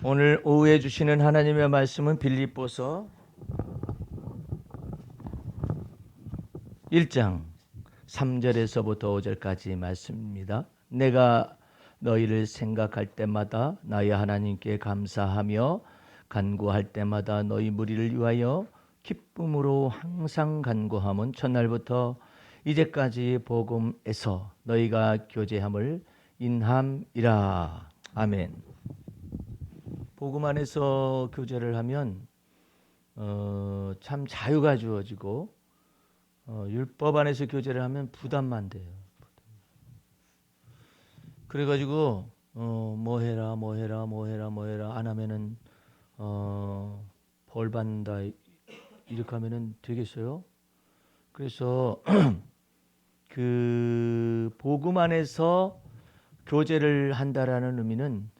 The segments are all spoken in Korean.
오늘 오후에 주시는 하나님의 말씀은 빌립보서 1장 3절에서부터 5절까지 말씀입니다. 내가 너희를 생각할 때마다 나의 하나님께 감사하며 간구할 때마다 너희 무리를 위하여 기쁨으로 항상 간구함은 첫날부터 이제까지 복음에서 너희가 교제함을 인함이라. 아멘. 복음 안에서 교제를 하면 참 자유가 주어지고 율법 안에서 교제를 하면 부담만 돼요. 그래가지고 뭐 해라 뭐 해라 뭐 해라 뭐 해라 안 하면은 벌 받는다 이렇게 하면은 되겠어요? 그래서 그 복음 안에서 교제를 한다라는 의미는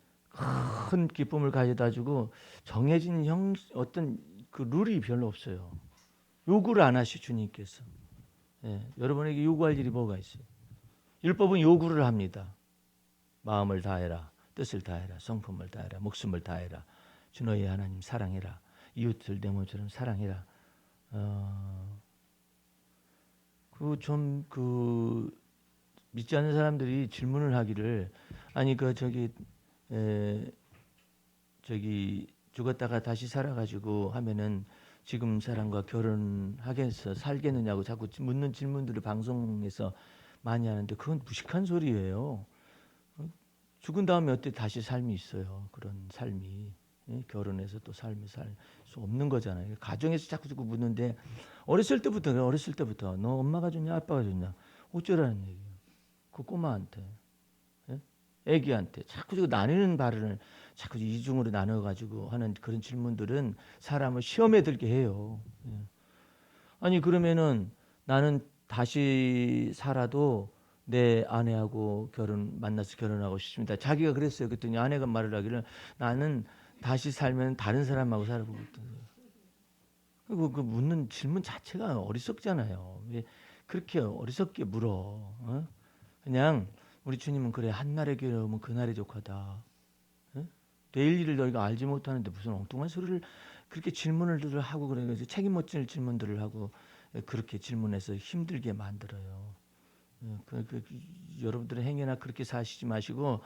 큰 기쁨을 가져다 주고 정해진 어떤 그 룰이 별로 없어요. 요구를 안 하시 주님께서. 예, 여러분에게 요구할 일이 뭐가 있어요? 율법은 요구를 합니다. 마음을 다해라, 뜻을 다해라, 성품을 다해라, 목숨을 다해라. 주 너희 하나님 사랑해라. 이웃을 내 몸처럼 사랑해라. 그 믿지 않는 사람들이 질문을 하기를 아니 에, 저기 죽었다가 다시 살아가지고 하면은 지금 사람과 결혼하겠어 살겠느냐고 자꾸 묻는 질문들을 방송에서 많이 하는데 그건 무식한 소리예요. 죽은 다음에 어때 다시 삶이 있어요. 그런 삶이. 예? 결혼해서 또 삶을 살 수 없는 거잖아요. 가정에서 자꾸 묻는데 어렸을 때부터 너 엄마가 좋냐 아빠가 좋냐 어쩌라는 얘기예요. 그 꼬마한테. 예? 애기한테 자꾸 나뉘는 발언을 자꾸 이중으로 나눠가지고 하는 그런 질문들은 사람을 시험에 들게 해요. 예. 아니 그러면은 나는 다시 살아도 내 아내하고 만나서 결혼하고 싶습니다. 자기가 그랬어요. 그랬더니 아내가 말을 하기를 나는 다시 살면 다른 사람하고 살아보고 있다고요. 그 묻는 질문 자체가 어리석잖아요. 왜 그렇게 어리석게 물어? 어? 그냥 우리 주님은 그래 한날의 괴로움은 그날의 족하다. 예? 내일 일을 너희가 알지 못하는데 무슨 엉뚱한 소리를 그렇게 질문을 하고 그래서 책임 못 질 질문들을 하고 그렇게 질문해서 힘들게 만들어요. 여러분들의 행여나 그렇게 사시지 마시고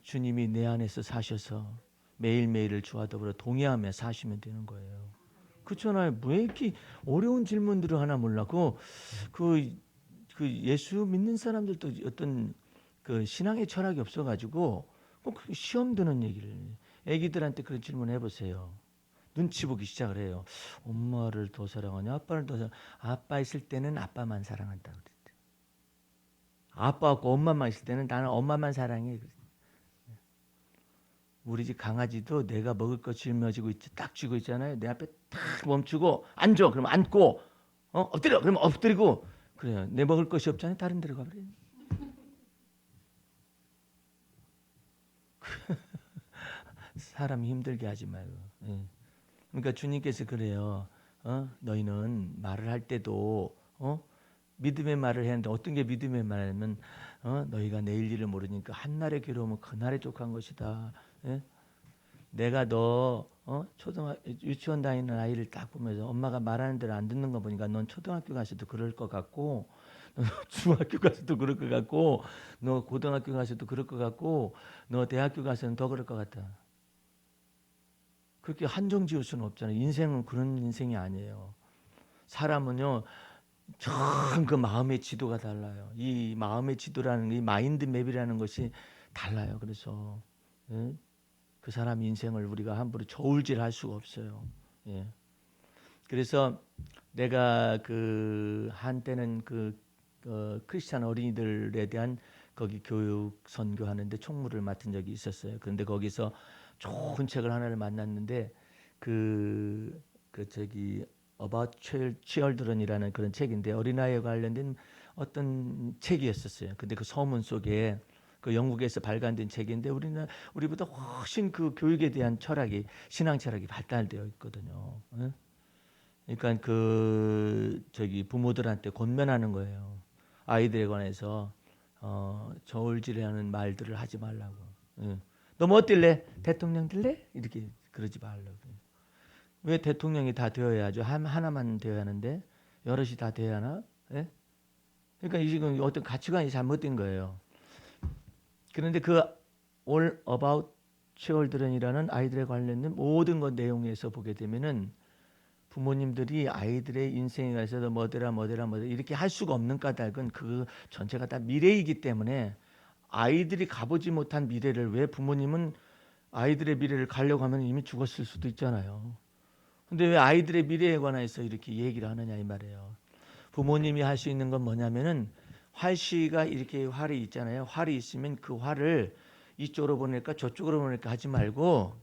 주님이 내 안에서 사셔서 매일매일을 주와 더불어 동의하며 사시면 되는 거예요. 그렇잖아요. 왜 이렇게 어려운 질문들을 하나 몰라고 그 예수 믿는 사람들도 어떤 그 신앙의 철학이 없어가지고 꼭 시험 드는 얘기를 애기들한테 그런 질문 해보세요. 눈치 보기 시작을 해요. 엄마를 더 사랑하냐 아빠를 더 아빠 있을 때는 아빠만 사랑한다 그랬대. 아빠 없고 엄마만 있을 때는 나는 엄마만 사랑해. 우리 집 강아지도 내가 먹을 거 짊어지고 딱 쥐고 있잖아요. 내 앞에 딱 멈추고 앉아. 그러면 앉고 엎드려. 그러면 엎드리고 그래요. 내 먹을 것이 없잖아요. 다른 데로 가버려요. 사람 힘들게 하지 말고. 예. 그러니까 주님께서 그래요. 너희는 말을 할 때도 믿음의 말을 해야 하는데 어떤 게 믿음의 말이냐면 너희가 내일 일을 모르니까 한날의 괴로움은 그날의 족한 것이다. 예? 내가 너 유치원 다니는 아이를 딱 보면서 엄마가 말하는 대로 안 듣는 거 보니까 넌 초등학교 가서도 그럴 것 같고 너 중학교 가서도 그럴 것 같고 너 고등학교 가서도 그럴 것 같고 너 대학교 가서는 더 그럴 것 같다. 그렇게 한정 지을 수는 없잖아요. 인생은 그런 인생이 아니에요. 사람은요, 참 그 마음의 지도가 달라요. 이 마음의 지도라는 이 마인드 맵이라는 것이 달라요. 그래서 예? 그 사람 인생을 우리가 함부로 저울질할 수가 없어요. 예. 그래서 내가 그 한때는 크리스찬 어린이들에 대한 거기 교육 선교하는데 총무를 맡은 적이 있었어요. 그런데 거기서 좋은 책을 하나를 만났는데 저기 About Children이라는 그런 책인데 어린아이와 관련된 어떤 책이었었어요. 근데 그 서문 속에 그 영국에서 발간된 책인데 우리보다 훨씬 그 교육에 대한 철학이 신앙 철학이 발달되어 있거든요. 예? 그러니까 저기 부모들한테 권면하는 거예요. 아이들에 관해서 저울질하는 말들을 하지 말라고. 예. 너 뭐 뛸래? 대통령 뛸래? 이렇게 그러지 말라고. 왜 대통령이 다 되어야죠? 하나만 되어야 하는데 여럿이 다 돼야 하나? 예? 그러니까 이 지금 어떤 가치관이 잘못된 거예요. 그런데 그 All About Children이라는 아이들에 관련된 모든 것 내용에서 보게 되면은 부모님들이 아이들의 인생에 관해서 뭐더라 이렇게 할 수가 없는 까닭은 그 전체가 다 미래이기 때문에 아이들이 가보지 못한 미래를 왜 부모님은 아이들의 미래를 가려고 하면 이미 죽었을 수도 있잖아요. 근데 왜 아이들의 미래에 관해서 이렇게 얘기를 하느냐 이 말이에요. 부모님이 할 수 있는 건 뭐냐면은 활시가 이렇게 활이 있잖아요. 활이 있으면 그 활을 이쪽으로 보낼까 저쪽으로 보낼까 하지 말고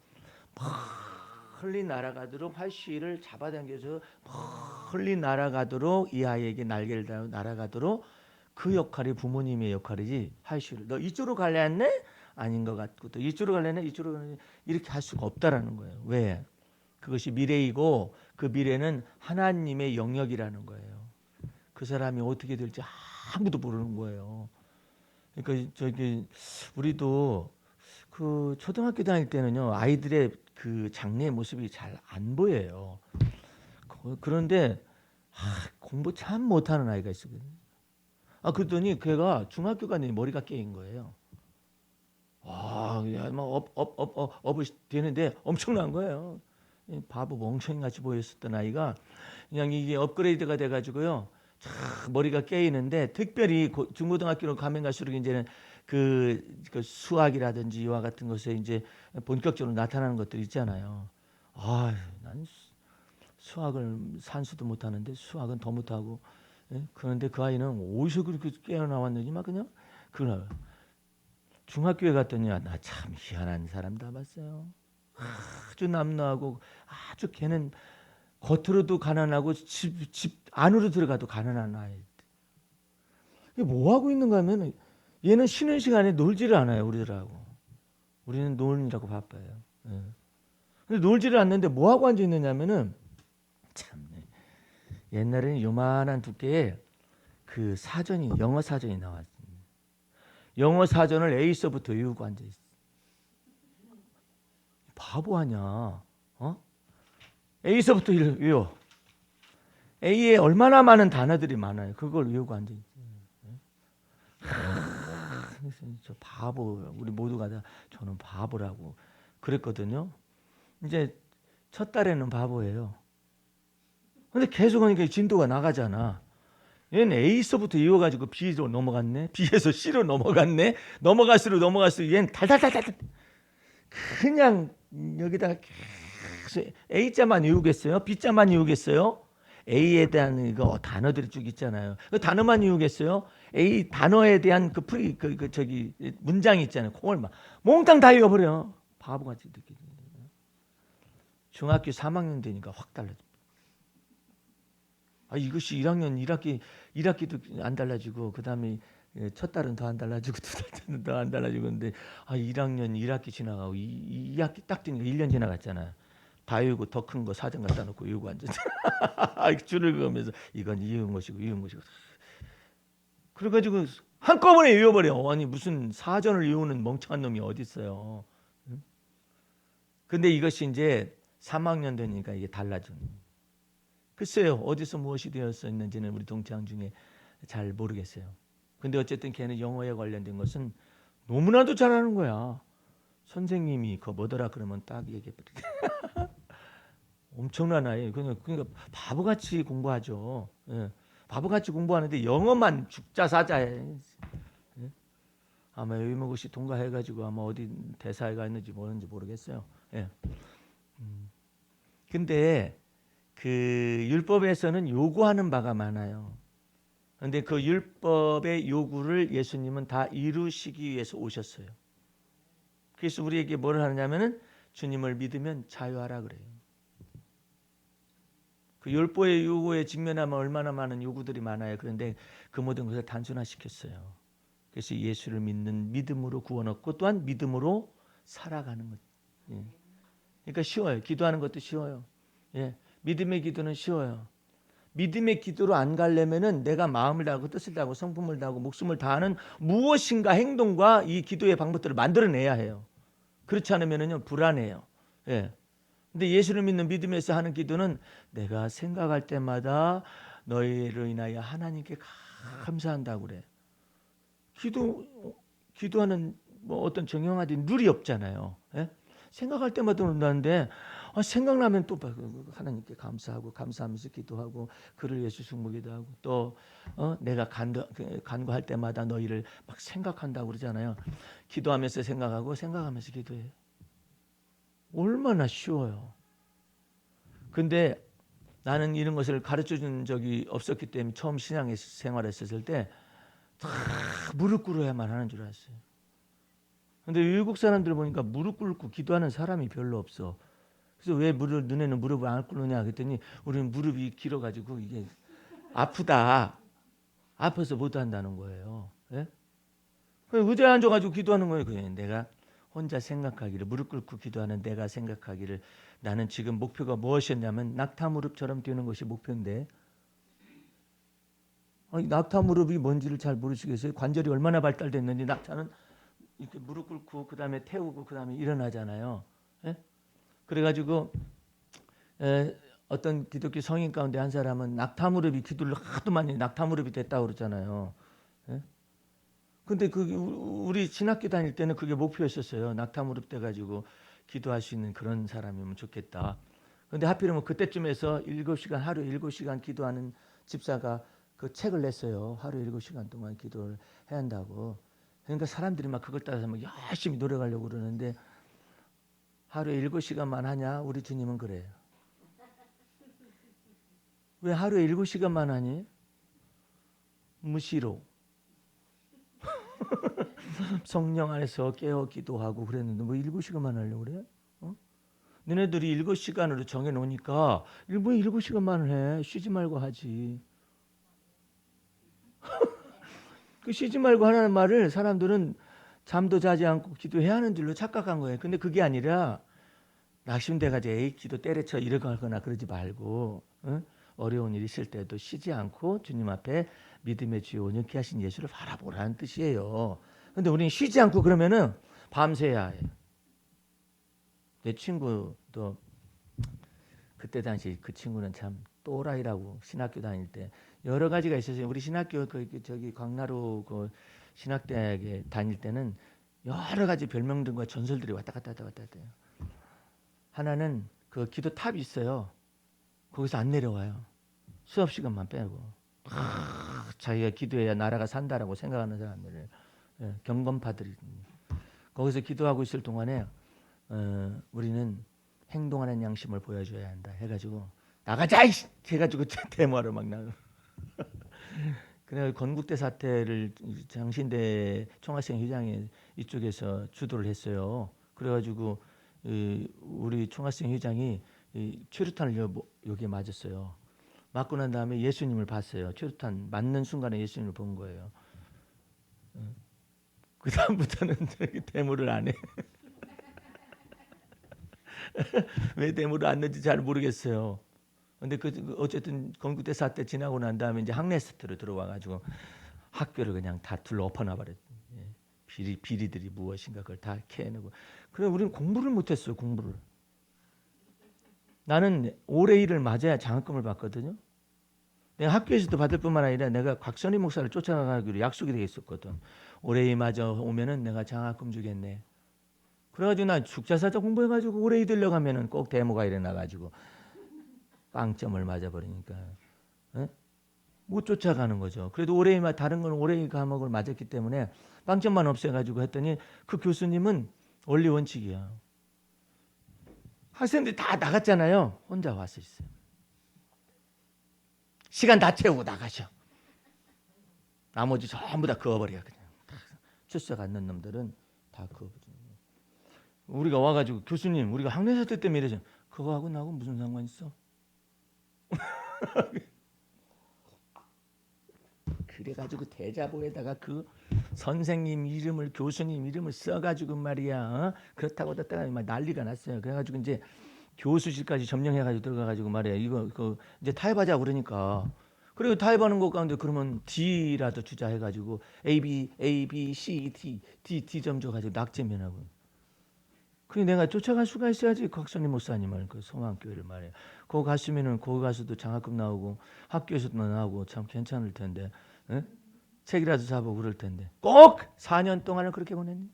멀리 날아가도록 활시를 잡아당겨서 멀리 날아가도록 이 아이에게 날개를 달고 날아가도록 그 역할이 부모님의 역할이지. 활시를 너 이쪽으로 갈래 했네? 아닌 것 같고 또 이쪽으로 갈래 했네? 이쪽으로 갈래 했네? 이렇게 할 수가 없다라는 거예요. 왜? 그것이 미래이고 그 미래는 하나님의 영역이라는 거예요. 그 사람이 어떻게 될지 아무도 모르는 거예요. 그러니까 저기 우리도 그 초등학교 다닐 때는요 아이들의 그 장래의 모습이 잘 안 보여요. 그런데 공부 참 못하는 아이가 있었거든요. 그랬더니 걔가 중학교 갔더니 머리가 깨인 거예요. 막 업을 되는데 엄청난 거예요. 바보 멍청이 같이 보였었던 아이가 그냥 이게 업그레이드가 돼가지고요. 머리가 깨이는데 특별히 중고등학교로 가면 갈수록 이제는 그 수학이라든지 이와 같은 것에 이제 본격적으로 나타나는 것들이 있잖아요. 난 수학을 산수도 못하는데 수학은 더 못하고. 예? 그런데 그 아이는 어디서 그렇게 깨어나왔는지 막 그냥 그날 중학교에 갔더니 나 참 희한한 사람 다 봤어요. 아주 남루하고 아주 걔는 겉으로도 가난하고 집 안으로 들어가도 가난한 아이. 이게 뭐 하고 있는가 하면 얘는 쉬는 시간에 놀지를 않아요 우리들하고. 우리는 노느라고 바빠요. 예. 근데 놀지를 않는데 뭐 하고 앉아 있느냐면은 참 옛날에는 요만한 두께에 그 사전이 영어 사전이 나왔습니다. 영어 사전을 A서부터 외우고 앉아 있어. 바보 아니야? A서부터 외워. A에 얼마나 많은 단어들이 많아요. 그걸 외우고 앉아 있어요. 저 바보. 우리 모두가 다 저는 바보라고 그랬거든요. 이제 첫 달에는 바보예요. 근데 계속 하니까 진도가 나가잖아. 얘는 A서부터 이어가지고 B로 넘어갔네. B에서 C로 넘어갔네. 넘어갈수록 얘는 달달달달 그냥 여기다가 계속 A자만 외우겠어요? B자만 외우겠어요? A에 대한 이거 단어들이 쭉 있잖아요. 그 단어만 외우겠어요? A 단어에 대한 저기 문장이 있잖아요. 그걸 막 몽땅 다 외워버려. 바보같이 느끼죠. 중학교 3학년 되니까 확 달라져. 이것이 1학년 1학기도 안 달라지고 그다음에 첫 달은 더 안 달라지고 두 달은 더 안 달라지고 근데 1학년 1학기 지나가고 2학기 딱 되니까 1년 지나갔잖아요. 다 외우고 더 큰 거 사전 갖다 놓고 외우고 앉았잖아. 줄을 그으면서 이건 이은 것이고 이은 것이고 그래가지고 한꺼번에 외워버려. 아니 무슨 사전을 외우는 멍청한 놈이 어디 있어요. 응? 근데 이것이 이제 3학년 되니까 이게 달라져. 글쎄요 어디서 무엇이 되어서 있는지는 우리 동창 중에 잘 모르겠어요. 근데 어쨌든 걔는 영어에 관련된 것은 너무나도 잘하는 거야. 선생님이 그거 뭐더라 그러면 딱 얘기해버려. 엄청난 아이. 그러니까 바보같이 공부하죠. 예. 바보같이 공부하는데 영어만 죽자사자해. 예. 아마 의무고시 통과해가지고 아마 어디 대사에 가 있는지 뭐는지 모르겠어요. 예. 근데 그 율법에서는 요구하는 바가 많아요. 그런데 그 율법의 요구를 예수님은 다 이루시기 위해서 오셨어요. 그래서 우리에게 뭘 하느냐면은 주님을 믿으면 자유하라 그래요. 그 율법의 요구에 직면하면 얼마나 많은 요구들이 많아요. 그런데 그 모든 것을 단순화시켰어요. 그래서 예수를 믿는 믿음으로 구원 얻고 또한 믿음으로 살아가는 것. 예. 그러니까 쉬워요. 기도하는 것도 쉬워요. 예. 믿음의 기도는 쉬워요. 믿음의 기도로 안 가려면은 내가 마음을 다하고 뜻을 다하고 성품을 다하고 목숨을 다하는 무엇인가 행동과 이 기도의 방법들을 만들어내야 해요. 그렇지 않으면은요 불안해요. 예. 근데 예수를 믿는 믿음에서 하는 기도는 내가 생각할 때마다 너희로 인하여 하나님께 감사한다고 그래. 기도하는 뭐 어떤 정형화된 룰이 없잖아요. 예? 생각할 때마다 논다는데 생각나면 또 하나님께 감사하고 감사하면서 기도하고 그를 위해서 숙무기도 하고 또 내가 간구할 때마다 너희를 막 생각한다고 그러잖아요. 기도하면서 생각하고 생각하면서 기도해. 얼마나 쉬워요. 근데 나는 이런 것을 가르쳐 준 적이 없었기 때문에 처음 신앙 생활했을 때 다 무릎 꿇어야만 하는 줄 알았어요. 근데 외국 사람들 보니까 무릎 꿇고 기도하는 사람이 별로 없어. 그래서 왜 너네는 무릎을 안 꿇느냐 그랬더니 우리는 무릎이 길어가지고 이게 아프다. 아파서 못 한다는 거예요. 예? 그냥 의자에 앉아가지고 기도하는 거예요. 그냥 내가 혼자 생각하기를 무릎 꿇고 기도하는 내가 생각하기를 나는 지금 목표가 무엇이었냐면 낙타 무릎처럼 뛰는 것이 목표인데 낙타 무릎이 뭔지를 잘 모르시겠어요? 관절이 얼마나 발달됐는지 낙타는 이렇게 무릎 꿇고 그 다음에 태우고 그 다음에 일어나잖아요. 예? 그래가지고 어떤 기독교 성인 가운데 한 사람은 낙타 무릎이 기도를 하도 많이 낙타 무릎이 됐다고 그러잖아요. 예? 근데 우리 신학교 다닐 때는 그게 목표였었어요. 낙타 무릎 돼가지고 기도할 수 있는 그런 사람이면 좋겠다. 근데 하필이면 그때쯤에서 7시간 하루 7시간 기도하는 집사가 그 책을 냈어요. 하루 7시간 동안 기도를 해야 한다고. 그러니까 사람들이 막 그걸 따라서 막 열심히 노력하려고 그러는데 하루에 7시간만 하냐? 우리 주님은 그래요. 왜 하루에 7시간만 하니? 무시로. 성령 안에서 깨어 기도하고 그랬는데 뭐 7시간만 하려고 그래? 너네들이 7시간으로 정해놓으니까 일부러 7시간만 해. 쉬지 말고 하지. 그 쉬지 말고 하라는 말을 사람들은 잠도 자지 않고 기도해야 하는 줄로 착각한 거예요. 근데 그게 아니라 낙심돼가지고 에이 기도 때려쳐 이러거나 그러지 말고 어려운 일 있을 때도 쉬지 않고 주님 앞에 믿음의 주요 온전케 하신 예수를 바라보라는 뜻이에요. 근데 우리는 쉬지 않고 그러면은 밤새야 해요. 내 친구도 그때 당시 그 친구는 참 또라이라고 신학교 다닐 때 여러 가지가 있었어요. 우리 신학교 저기 광나루 그 신학대학에 다닐 때는 여러 가지 별명들과 전설들이 왔다 갔다 해요. 하나는 그 기도 탑이 있어요. 거기서 안 내려와요. 수업 시간만 빼고. 자기가 기도해야 나라가 산다라고 생각하는 사람들을 경건파들이 거기서 기도하고 있을 동안에 우리는 행동하는 양심을 보여줘야 한다 해가지고 나가자 이씨! 해가지고 데모하러 막 나가. 그래 건국대 사태를 장신대 총학생 회장이 이쪽에서 주도를 했어요. 그래가지고 우리 총학생 회장이 최루탄을 여기에 맞았어요. 맞고 난 다음에 예수님을 봤어요. 최루탄 맞는 순간에 예수님을 본 거예요. 그 다음부터는 데모를 안 해. 왜 데모를 안 넣는지 잘 모르겠어요. 근데 어쨌든 건국대 사태 지나고 난 다음에 이제 학내스트로 들어와가지고 학교를 그냥 다 둘러 엎어놔 버렸. 비리들이 무엇인가 그걸 다 캐내고. 그래 우리는 공부를 못했어요. 공부를. 나는 올해 일을 맞아야 장학금을 받거든요. 내가 학교에서도 받을 뿐만 아니라 내가 곽선희 목사를 쫓아가기로 약속이 되어 있었거든. 올해 일 맞아 오면은 내가 장학금 주겠네. 그래가지고 나 죽자사자 공부해가지고 올해 일 들려고 하면은 꼭 데모가 일어나가지고 빵점을 맞아버리니까 못 쫓아가는 거죠. 그래도 올해 일 다른 건 올해 일 과목을 맞았기 때문에 빵점만 없애가지고 했더니 그 교수님은 원리 원칙이야. 학생들이 다 나갔잖아요. 혼자 와서 있어요. 시간 다 채우고 나가셔. 나머지 전부 다 그어버려. 그냥 출석 안 넣는 놈들은 다 그어버려. 우리가 와가지고 교수님 우리가 학내사태 때문에 이러죠. 그거하고 나하고 무슨 상관 있어? 그래가지고 대자보에다가 그 선생님 이름을 교수님 이름을 써가지고 말이야. 그렇다고 했다가 막 난리가 났어요. 그래가지고 이제 교수실까지 점령해가지고 들어가가지고 말이야. 이거 이제 타협하자 그러니까. 그리고 타협하는 것 가운데 그러면 D라도 주자 해가지고 A B C D 점 줘가지고 낙제면하고. 그 내가 쫓아갈 수가 있어야지. 곽선희 목사님을 그 성황교회를 말이에요. 거기 갔으면은 거기 가서도 장학금 나오고 학교에서도 나오고 참 괜찮을 텐데, 에? 책이라도 사보고 그럴 텐데 꼭 4년 동안을 그렇게 보냈니?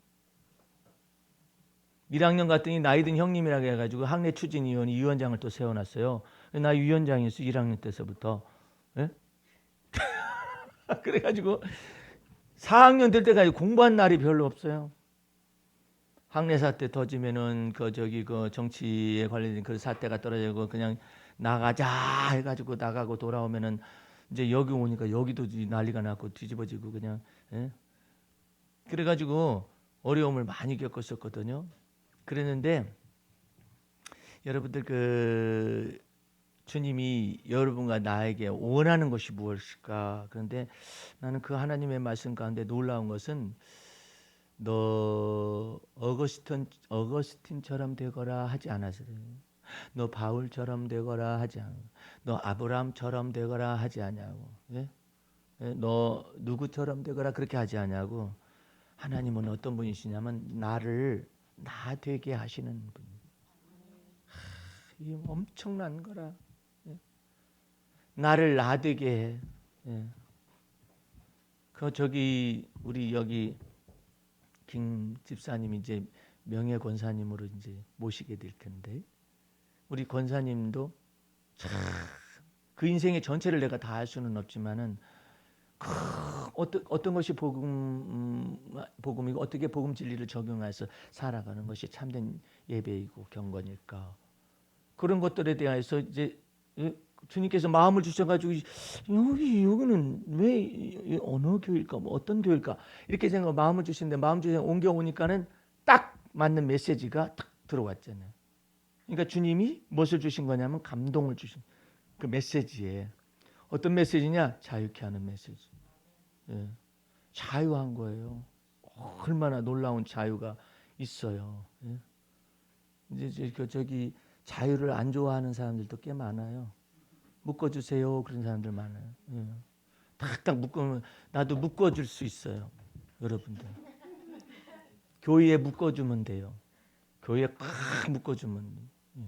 1학년 갔더니 나이 든 형님이라고 해가지고 학내 추진위원이 위원장을 또 세워놨어요. 나 위원장이었어 1학년 때서부터. 에? 그래가지고 4학년 될 때까지 공부한 날이 별로 없어요. 학내 사태 터지면은 그 저기 그 정치에 관련된 그 사태가 떨어지고 그냥 나가자 해가지고 나가고 돌아오면은 이제 여기 오니까 여기도 난리가 났고 뒤집어지고 그냥. 예? 그래가지고 어려움을 많이 겪었었거든요. 그랬는데 여러분들 그 주님이 여러분과 나에게 원하는 것이 무엇일까? 그런데 나는 그 하나님의 말씀 가운데 놀라운 것은 너 어거스틴처럼 되거라 하지 않았어요. 너 바울처럼 되거라 하지 않아. 너 아브라함처럼 되거라 하지 않냐고. 예? 예? 너 누구처럼 되거라 그렇게 하지 않냐고. 하나님은 어떤 분이시냐면 나를 나 되게 하시는 분. 이 엄청난 거라. 예? 나를 나 되게 해. 예. 그 저기 우리 여기 김 집사님이 이제 명예 권사님으로 이제 모시게 될 텐데 우리 권사님도 참 그 인생의 전체를 내가 다 할 수는 없지만은 어떤 것이 복음이고 어떻게 복음 진리를 적용해서 살아가는 것이 참된 예배이고 경건일까 그런 것들에 대해서 이제 주님께서 마음을 주셔가지고 여기는 왜 어느 교회일까 뭐 어떤 교회일까 이렇게 생각 마음을 주시는데 마음 주셔 옮겨 오니까는 딱 맞는 메시지가 딱 들어왔잖아요. 그러니까 주님이 무엇을 주신 거냐면 감동을 주신 그 메시지에 어떤 메시지냐 자유케 하는 메시지. 예. 자유한 거예요. 얼마나 놀라운 자유가 있어요. 예. 이제 저기 자유를 안 좋아하는 사람들도 꽤 많아요. 묶어주세요 그런 사람들 많아요. 예. 딱딱 묶으면 나도 묶어줄 수 있어요. 여러분들 교회에 묶어주면 돼요. 교회에 꽉 묶어주면 예.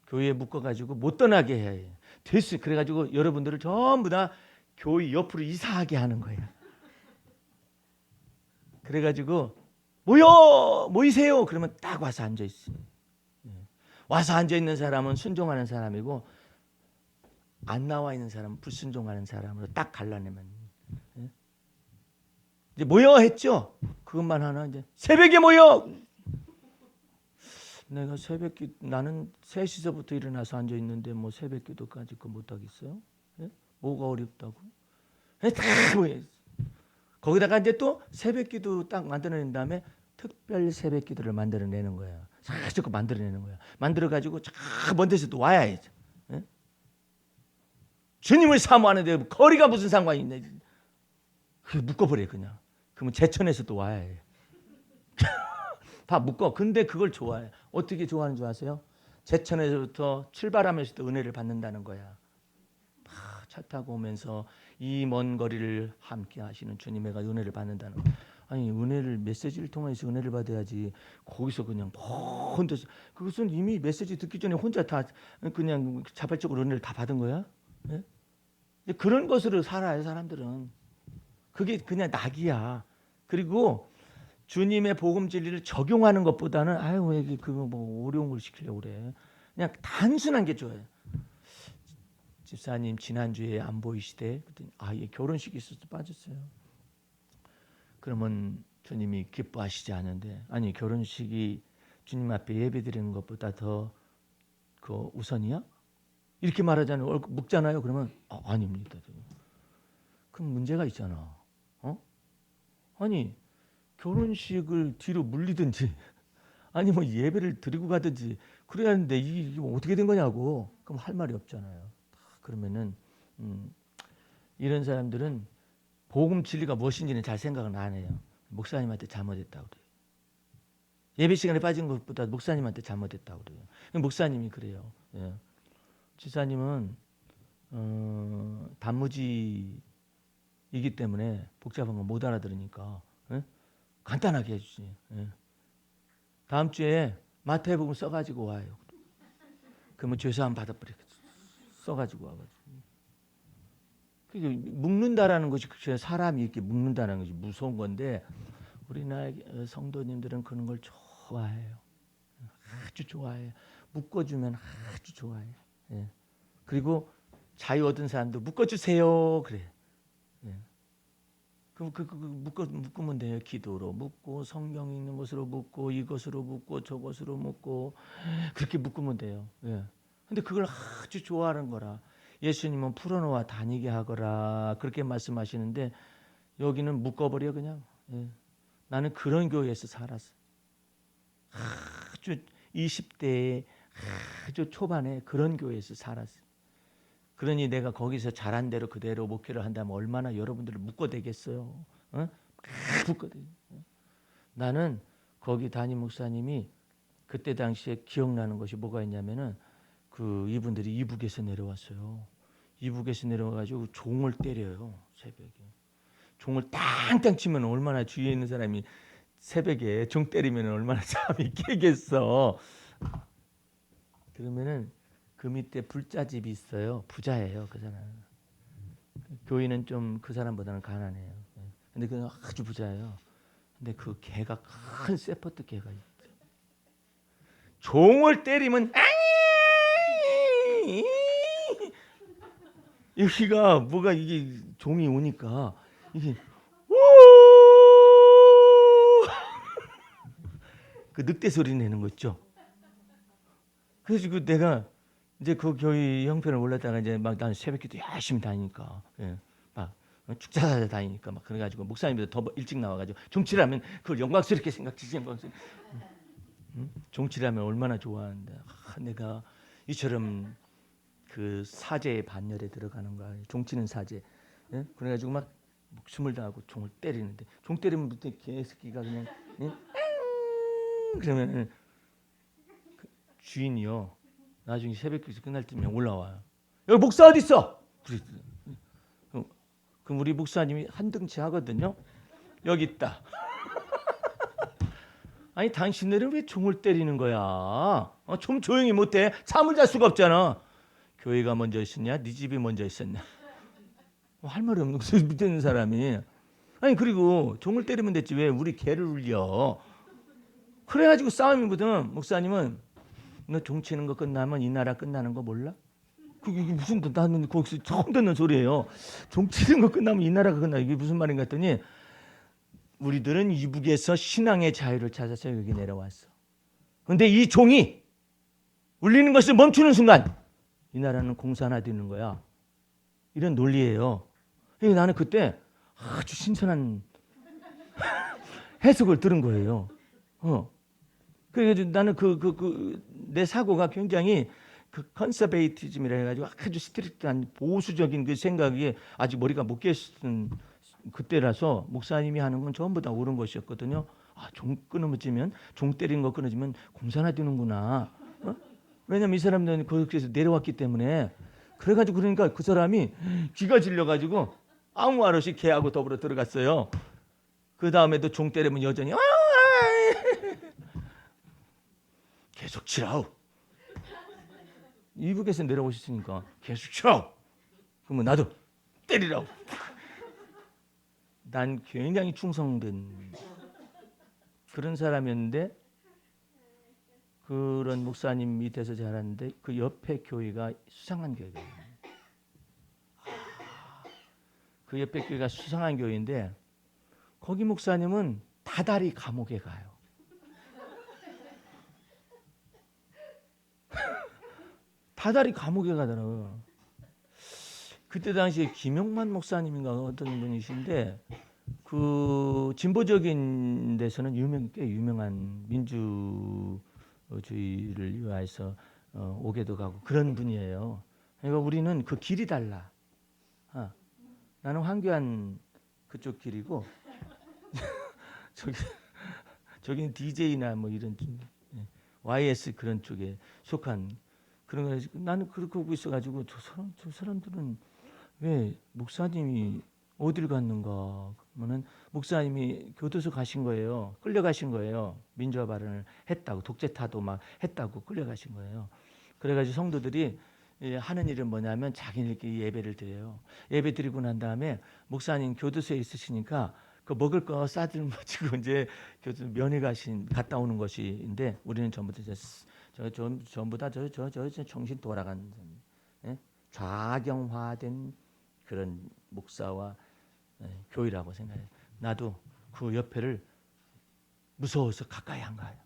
교회에 묶어가지고 못 떠나게 해야 해요. 됐어요. 그래가지고 여러분들을 전부 다 교회 옆으로 이사하게 하는 거예요. 그래가지고 모이세요. 그러면 딱 와서 앉아 있어요. 예. 와서 앉아 있는 사람은 순종하는 사람이고 안 나와 있는 사람은 불순종하는 사람으로 딱 갈라내면 예? 이제 모여 했죠. 그것만 하나 이제 새벽에 모여. 내가 새벽기 나는 3시서부터 일어나서 앉아 있는데 뭐 새벽기도까지 그 못 하겠어요? 예? 뭐가 어렵다고? 예? 다 모여. 거기다가 이제 또 새벽기도 딱 만들어낸 다음에 특별 새벽기도를 만들어내는 거야. 자꾸 만들어내는 거야. 만들어 가지고 저 먼 데서 또 와야 해. 예? 주님을 사모하는데 거리가 무슨 상관이 있네. 그 묶어버려 그냥. 그러면 제천에서 또 와야 해. 다 묶어. 근데 그걸 좋아해. 어떻게 좋아하는 줄 아세요? 제천에서부터 출발하면서도 은혜를 받는다는 거야. 차 타고 오면서 이 먼 거리를 함께 하시는 주님의 은혜를 받는다는 거야. 아니 은혜를 메시지를 통해서 은혜를 받아야지 거기서 그냥 혼자서 그것은 이미 메시지 듣기 전에 혼자 다 그냥 자발적으로 은혜를 다 받은 거야. 네? 그런 것으로 살아요 사람들은. 그게 그냥 낙이야. 그리고 주님의 복음 진리를 적용하는 것보다는 아유 왜 그거 뭐 어려운 걸 시키려고 그래. 그냥 단순한 게 좋아요. 집사님 지난주에 안 보이시대. 그랬더니 예, 결혼식이 있어서 빠졌어요. 그러면 주님이 기뻐하시지 않은데 아니 결혼식이 주님 앞에 예배드리는 것보다 더 그 우선이야? 이렇게 말하잖아요. 묵잖아요. 그러면 아닙니다. 그럼 문제가 있잖아. 아니 결혼식을 뒤로 물리든지 아니 뭐 예배를 드리고 가든지 그래야 하는데 이게 어떻게 된 거냐고. 그럼 할 말이 없잖아요. 그러면은 이런 사람들은 복음 진리가 무엇인지는 잘 생각은 안 해요. 목사님한테 잘못했다고 그래요. 예배 시간에 빠진 것보다 목사님한테 잘못했다고 그래요. 목사님이 그래요. 예. 지사님은 단무지이기 때문에 복잡한 거 못 알아들으니까 예? 간단하게 해주지. 예. 다음 주에 마태복음 써가지고 와요. 그러면 죄사함 받아버리고 써가지고 와가지고. 묶는다라는 것이 사람이 이렇게 묶는다는 것이 무서운 건데 우리나라 성도님들은 그런 걸 좋아해요. 아주 좋아해요. 묶어주면 아주 좋아해요. 예. 그리고 자유 얻은 사람도 묶어주세요. 그래. 예. 묶으면 돼요. 기도로 묶고 성경 읽는 것으로 묶고 이것으로 묶고 저것으로 묶고 그렇게 묶으면 돼요. 예. 근데 그걸 아주 좋아하는 거라. 예수님은 풀어놓아 다니게 하거라 그렇게 말씀하시는데 여기는 묶어버려 그냥. 예. 나는 그런 교회에서 살았어. 아주 20대에 아주 초반에 그런 교회에서 살았어. 그러니 내가 거기서 잘한 대로 그대로 목회를 한다면 얼마나 여러분들을 묶어대겠어요. 어? 묶어대. 나는 거기 담임 목사님이 그때 당시에 기억나는 것이 뭐가 있냐면은 그 이분들이 이북에서 내려왔어요. 이북에서 내려와가지고 종을 때려요. 새벽에. 종을 땅땅 치면 얼마나 주위에 있는 사람이 새벽에 종 때리면 얼마나 잠이 깨겠어. 그러면은 그 밑에 불자집이 있어요. 부자예요. 그 사람. 교인은 좀 그 사람보다는 가난해요. 근데 그는 아주 부자예요. 근데 그 개가 큰 세퍼드 개가 있죠. 종을 때리면 여기가 뭐가 이게 종이 오니까 이게 그 늑대 소리 내는 거 있죠. 그래서 그 내가 이제 그 교회 형편을 올랐다가 이제 막 나는 새벽기도 열심히 다니니까 예, 막 축사사 다니니까 막 그래가지고 목사님보다 더 일찍 나와가지고 종치라면 그걸 영광스럽게 생각지지 영광스럽게. 종치라면 얼마나 좋아하는데 내가 이처럼 그 사제의 반열에 들어가는 거야. 종치는 사제. 예? 그래가지고 막 목숨을 다하고 종을 때리는데 종 때리면 밑에 개새끼가 그냥 예? 그러면 그 주인이요. 나중에 새벽 기도 끝날 때면 올라와요. 여기 목사 어디 있어? 그럼 우리 목사님이 한 등치 하거든요. 여기 있다. 아니 당신들은 왜 종을 때리는 거야? 좀 조용히 못해? 잠을 잘 수가 없잖아. 교회가 먼저 있었냐? 네 집이 먼저 있었냐? 할 말이 없는 거지 밑에 있는 사람이. 아니 그리고 종을 때리면 됐지 왜 우리 개를 울려? 그래가지고 싸움이거든. 목사님은 너 종 치는 거 끝나면 이 나라 끝나는 거 몰라? 그게 무슨 나는 거기서 처음 듣는 소리예요. 종 치는 거 끝나면 이 나라가 끝나. 이게 무슨 말인가 했더니 우리들은 이북에서 신앙의 자유를 찾아서 여기 내려왔어. 그런데 이 종이 울리는 것을 멈추는 순간 이 나라는 공산화되는 거야. 이런 논리예요. 나는 그때 아주 신선한 해석을 들은 거예요. 그래가지고 나는 내 사고가 굉장히 그 컨서베이티즘이라 해가지고 아주 스트릭트한 보수적인 그 생각이 아직 머리가 못 깼은 그때라서 목사님이 하는 건 전부 다 옳은 것이었거든요. 종 끊어지면 종 때리는 거 끊어지면 공산화되는구나. 왜냐면 이 사람들은 거기서 내려왔기 때문에. 그래가지고 그러니까 그 사람이 귀가 질려가지고 아무 말 없이 개하고 더불어 들어갔어요. 그 다음에도 종 때리면 여전히 계속 치라우. 이북에서 내려오셨으니까 계속 치라우. 그러면 나도 때리라우. 난 굉장히 충성된 그런 사람이었는데 그런 목사님 밑에서 자랐는데 그 옆에 교회가 수상한 교회예요. 그 옆에 교회가 수상한 교회인데 거기 목사님은 다달이 감옥에 가요. 다달이 감옥에 가더라고요. 그때 당시에 김용만 목사님인가 어떤 분이신데 그 진보적인 데서는 꽤 유명한 민주주의를 위해서 오게도 가고 그런 분이에요. 그러니까 우리는 그 길이 달라. 나는 황교안 그쪽 길이고 저기는 DJ나 뭐 이런 YS 그런 쪽에 속한 그런 거. 나는 그렇게 보고 있어가지고 저 사람들은 왜 목사님이 어딜 갔는가 목사님이 교도소 가신 거예요. 끌려가신 거예요. 민주화 발언을 했다고, 독재 타도 막 했다고 끌려가신 거예요. 그래가지고 성도들이 하는 일은 뭐냐면 자기네들끼리 예배를 드려요. 예배 드리고 난 다음에 목사님 교도소에 있으시니까 그 먹을 거 싸들머지고 이제 교도소 면회 갔다 오는 것인데, 우리는 전부 다 전부 다 정신 돌아간, 예? 좌경화된 그런 목사와 교회라고 생각해요. 나도 그 옆에를 무서워서 가까이 안 가요.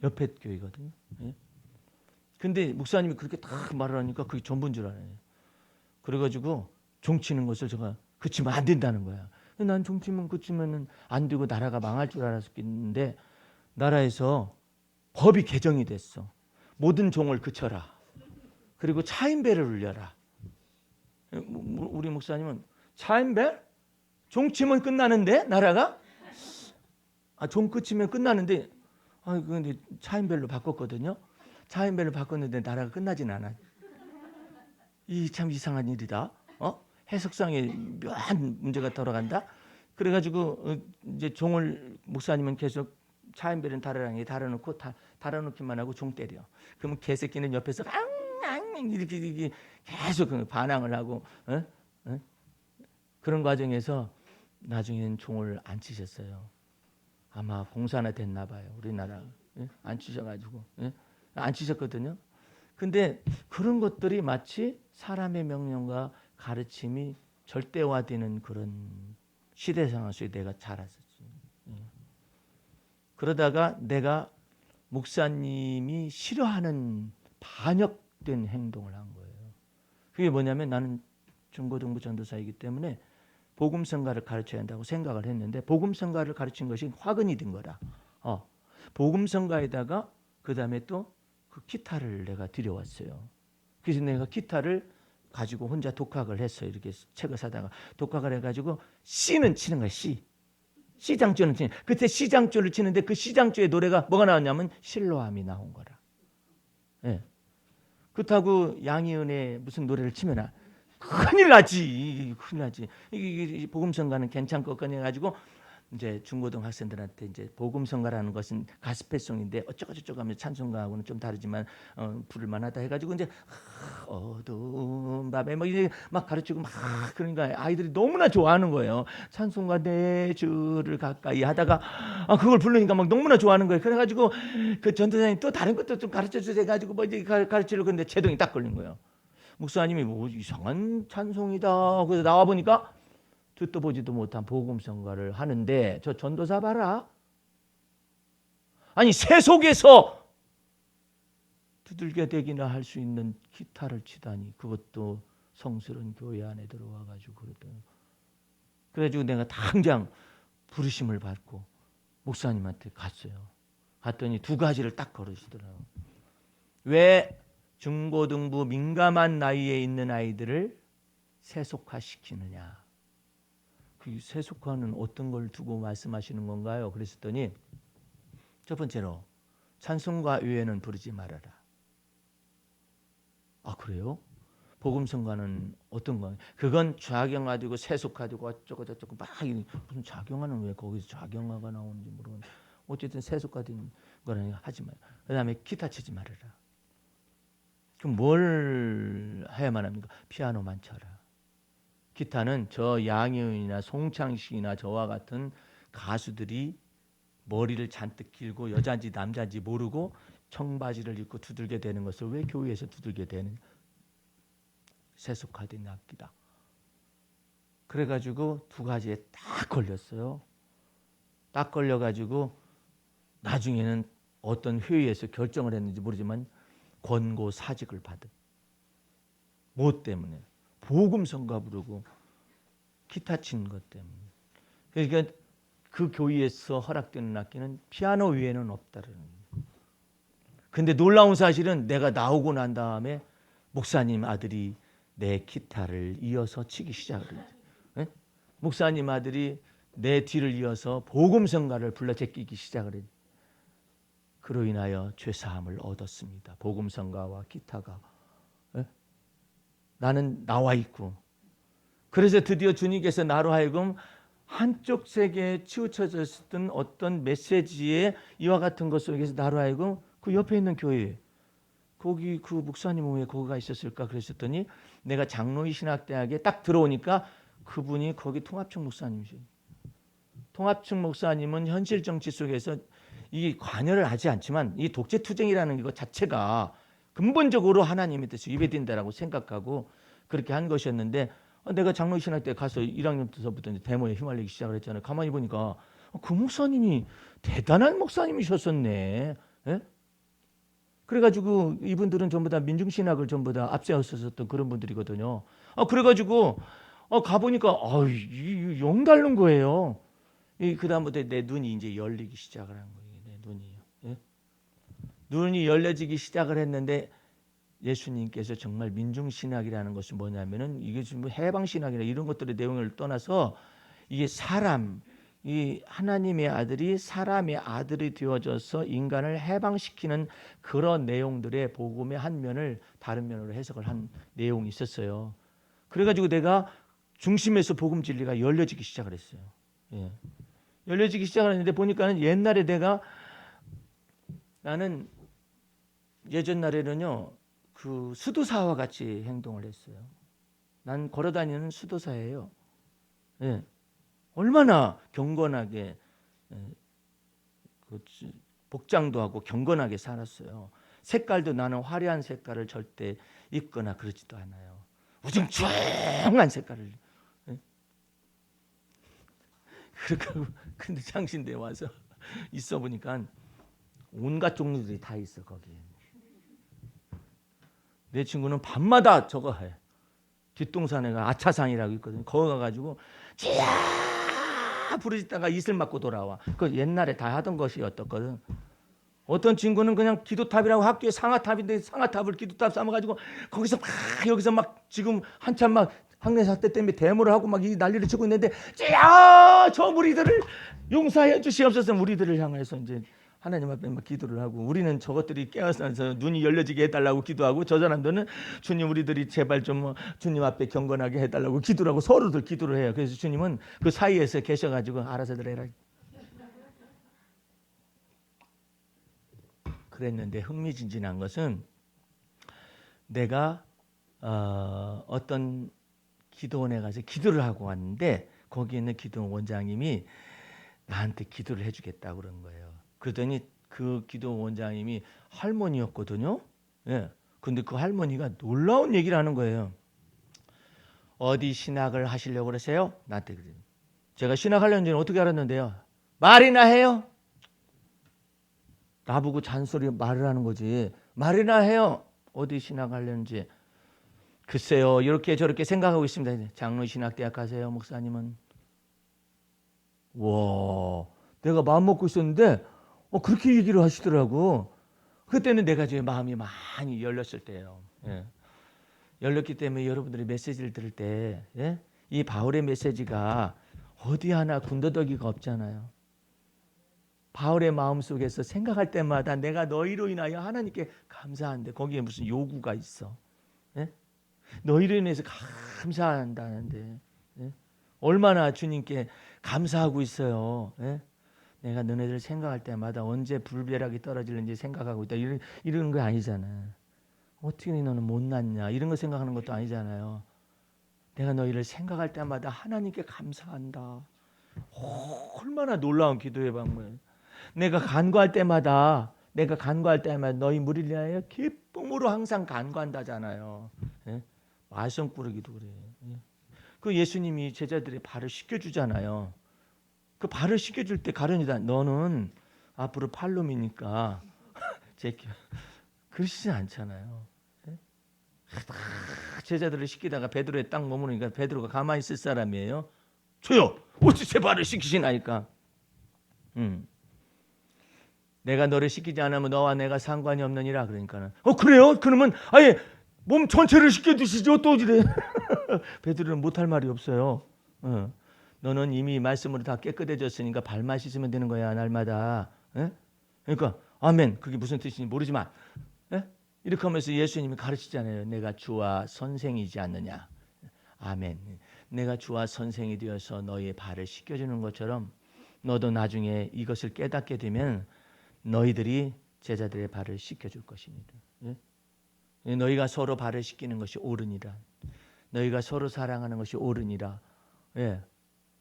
옆에 교회거든요. 예? 근데 목사님이 그렇게 딱 말을 하니까 그게 전부인 줄 알아요. 그래가지고 종치는 것을 제가 그치면 안 된다는 거야. 난 종치면 그치면은 안 되고 나라가 망할 줄 알았겠는데, 나라에서 법이 개정이 됐어. 모든 종을 그쳐라. 그리고 차인배를 울려라. 우리 목사님은 차인배? 종치면 끝나는데 나라가? 종 끝이면 끝나는데, 근데 차인배로 바꿨거든요. 차인배를 바꿨는데 나라가 끝나진 않아. 이 참 이상한 일이다. 해석상에 묘한 문제가 돌아간다. 그래가지고 이제 종을, 목사님은 계속 차인배는 다르랑에 달아놓고 달아놓기만 하고 종 때려. 그러면 개새끼는 옆에서 앙앙 이렇게 계속 반항을 하고, 그런 과정에서 나중에는 종을 안 치셨어요. 아마 공산화 됐나 봐요. 우리나라 안 치셔가지고 안 치셨거든요. 근데 그런 것들이 마치 사람의 명령과 가르침이 절대화되는 그런 시대 상황 속에 내가 자랐었죠. 그러다가 내가 목사님이 싫어하는 반역된 행동을 한 거예요. 그게 뭐냐면, 나는 중고등부 전도사이기 때문에 복음성가를 가르쳐야 한다고 생각을 했는데, 복음성가를 가르친 것이 화근이 된 거라. 복음성가에다가 그 다음에 또 그 기타를 내가 들여왔어요. 그래서 내가 기타를 가지고 혼자 독학을 했어요. 이렇게 책을 사다가 독학을 해가지고 C는 치는 거야. C장조는 치는. 그때 C장조를 치는데 그 C장조의 노래가 뭐가 나왔냐면 실로암이 나온 거라. 예. 그렇다고 양희은의 무슨 노래를 치면 큰일 나지. 큰일 나지. 이 복음성가는 괜찮거든요. 해가지고 이제 중고등 학생들한테 이제 복음성가라는 것은 가스펠송인데 어쩌고저쩌고 하면 찬송가하고는 좀 다르지만 부를만하다 해가지고 이제 어두운 밤에 막 가르치고 막, 그러니까 아이들이 너무나 좋아하는 거예요. 찬송가 내 주를 가까이 하다가 그걸 부르니까 막 너무나 좋아하는 거예요. 그래가지고 그 전도사님 또 다른 것도 좀 가르쳐 주세요 해가지고 뭐 이제 가르치려고 했는데 제동이 딱 걸린 거예요. 목사님이 뭐 이상한 찬송이다. 그래서 나와 보니까 듣도 보지도 못한 복음성가를 하는데, 저 전도사 봐라. 아니 세속에서 두들겨 대기나 할 수 있는 기타를 치다니, 그것도 성스러운 교회 안에 들어와가지고 그러더라고요. 그래가지고 내가 당장 부르심을 받고 목사님한테 갔어요. 갔더니 두 가지를 딱 걸으시더라고요. 왜 중고등부 민감한 나이에 있는 아이들을 세속화시키느냐. 그 세속화는 어떤 걸 두고 말씀하시는 건가요? 그랬더니 첫 번째로 찬송가 외에는 부르지 말아라. 그래요? 복음성가는 어떤 거? 그건 좌경화되고 세속화되고 어쩌고 저쩌고 막 무슨 좌경화는 왜 거기서 좌경화가 나오는지 모르겠는데, 어쨌든 세속화된 거는 하지 마요. 그다음에 기타 치지 말아라. 그럼 뭘 해야만 합니까? 피아노만 쳐라. 기타는 저 양희은이나 송창식이나 저와 같은 가수들이 머리를 잔뜩 길고 여자인지 남자인지 모르고 청바지를 입고 두들겨 대는 것을 왜 교회에서 두들겨 대는, 세속화된 악기다. 그래가지고 두 가지에 딱 걸렸어요. 딱 걸려가지고 나중에는 어떤 회의에서 결정을 했는지 모르지만 권고 사직을 받은. 뭐 때문에? 복음성가 부르고 기타 치는 것 때문에. 그러니까 그 교회에서 허락되는 악기는 피아노 외에는 없다는. 근데 놀라운 사실은 내가 나오고 난 다음에 목사님 아들이 내 기타를 이어서 치기 시작을 했어요. 목사님 아들이 내 뒤를 이어서 복음성가를 불러 제끼기 시작을 했어요. 그로 인하여 죄사함을 얻었습니다. 복음성가와 기타가. 나는 나와 있고, 그래서 드디어 주님께서 나로 하여금 한쪽 세계에 치우쳐졌던 어떤 메시지의 이와 같은 것 속에서 나로 하여금 그 옆에 있는 교회 거기 그 목사님은 왜 거기가 있었을까 그랬었더니 내가 장로의 신학대학에 딱 들어오니까 그분이 거기 통합청 목사님이세요. 통합청 목사님은 현실 정치 속에서 이 관여를 하지 않지만 이 독재투쟁이라는 것 자체가 근본적으로 하나님의 뜻이 위배된다라고 생각하고 그렇게 한 것이었는데 내가 장로의 신학대 가서 1학년 때부터 데모에 휘말리기 시작을 했잖아요. 가만히 보니까 그 목사님이 대단한 목사님이셨었네. 예? 그래가지고 이분들은 전부 다 민중신학을 전부 다 앞세웠었던 그런 분들이거든요. 그래가지고 가보니까 영 다른 거예요. 그 다음부터 내 눈이 이제 열리기 시작을 한 거예요. 내 눈이요. 예? 눈이 열려지기 시작을 했는데 예수님께서 정말 민중신학이라는 것이 뭐냐면은 이게 지금 해방신학이나 이런 것들의 내용을 떠나서 이게 사람, 이 하나님의 아들이 사람의 아들이 되어져서 인간을 해방시키는 그런 내용들의 복음의 한 면을 다른 면으로 해석을 한 내용이 있었어요. 그래가지고 내가 중심에서 복음 진리가 열려지기 시작을 했어요. 예. 열려지기 시작을 했는데 보니까는 옛날에 나는 예전 날에는요 그 수도사와 같이 행동을 했어요. 난 걸어다니는 수도사예요. 예. 얼마나 경건하게 복장도 하고 경건하게 살았어요. 색깔도 나는 화려한 색깔을 절대 입거나 그러지도 않아요. 우중충한 색깔을. 예? 그렇게 근데 장신대에 와서 있어 보니까 온갖 종류들이 다 있어 거기에. 내 친구는 밤마다 저거 해. 뒷동산에가 아차산이라고 있거든요. 거기 가가지고 쥐야 부르짖다가 이슬 맞고 돌아와. 그 옛날에 다 하던 것이었거든. 어떤 친구는 그냥 기도탑이라고 학교에 상아탑인데 상아탑을 기도탑 삼아가지고 거기서 막 여기서 막 지금 한참 막 학내 사태 때문에 데모를 하고 막 이 난리를 치고 있는데 쥐야 저 무리들을 용서해 주시옵소서. 우리들을 향해서 이제 하나님 앞에 막 기도를 하고 우리는 저것들이 깨어서 눈이 열려지게 해달라고 기도하고 저 사람들은 주님 우리들이 제발 좀 주님 앞에 경건하게 해달라고 기도를 하고 서로들 기도를 해요. 그래서 주님은 그 사이에서 계셔가지고 알아서들 해라. 그랬는데 흥미진진한 것은 내가 어떤 기도원에 가서 기도를 하고 왔는데 거기 있는 기도원 원장님이 나한테 기도를 해주겠다고 그런 거예요. 그러더니 그 기도 원장님이 할머니였거든요. 예. 근데 그 할머니가 놀라운 얘기를 하는 거예요. 어디 신학을 하시려고 그러세요? 나한테 그래요. 제가 신학하려는지는 어떻게 알았는데요. 말이나 해요. 나보고 잔소리 말을 하는 거지. 말이나 해요. 어디 신학하려는지. 글쎄요. 이렇게 저렇게 생각하고 있습니다. 장로신학대학 가세요. 목사님은. 와, 내가 마음 먹고 있었는데 그렇게 얘기를 하시더라고. 그때는 내가 제 마음이 많이 열렸을 때예요. 예. 열렸기 때문에 여러분들이 메시지를 들을 때, 예? 이 바울의 메시지가 어디 하나 군더더기가 없잖아요. 바울의 마음 속에서 생각할 때마다 내가 너희로 인하여 하나님께 감사한데 거기에 무슨 요구가 있어? 예? 너희로 인해서 감사한다는데 예? 얼마나 주님께 감사하고 있어요. 예? 내가 너네들 생각할 때마다 언제 불벼락이 떨어질는지 생각하고 있다. 이런 거 아니잖아. 어떻게 너는 못났냐. 이런 거 생각하는 것도 아니잖아요. 내가 너희를 생각할 때마다 하나님께 감사한다. 얼마나 놀라운 기도의 방문. 내가 간구할 때마다 너희 무리를 위하여 기쁨으로 항상 간구한다잖아요. 예? 말썽꾸러기도 그래. 예? 그 예수님이 제자들의 발을 씻겨주잖아요. 그 발을 씻겨줄 때 가련이다. 너는 앞으로 팔놈이니까 제끼 그러시지 않잖아요. 네? 제자들을 씻기다가 베드로에 딱 머무르니까 베드로가 가만히 있을 사람이에요. 저요. 어찌 제 발을 씻기시나이까. 내가 너를 씻기지 않으면 너와 내가 상관이 없느니라. 그러니까는 그래요? 그러면 아예 몸 전체를 씻겨주시죠. 또 이래. 베드로는 못할 말이 없어요. 너는 이미 말씀으로 다 깨끗해졌으니까 발만 씻으면 되는 거야 날마다. 예? 그러니까 아멘. 그게 무슨 뜻인지 모르지만 예? 이렇게 하면서 예수님이 가르치잖아요. 내가 주와 선생이지 않느냐. 아멘. 내가 주와 선생이 되어서 너희의 발을 씻겨주는 것처럼 너도 나중에 이것을 깨닫게 되면 너희들이 제자들의 발을 씻겨줄 것입니다. 예? 너희가 서로 발을 씻기는 것이 옳으니라. 너희가 서로 사랑하는 것이 옳으니라. 예.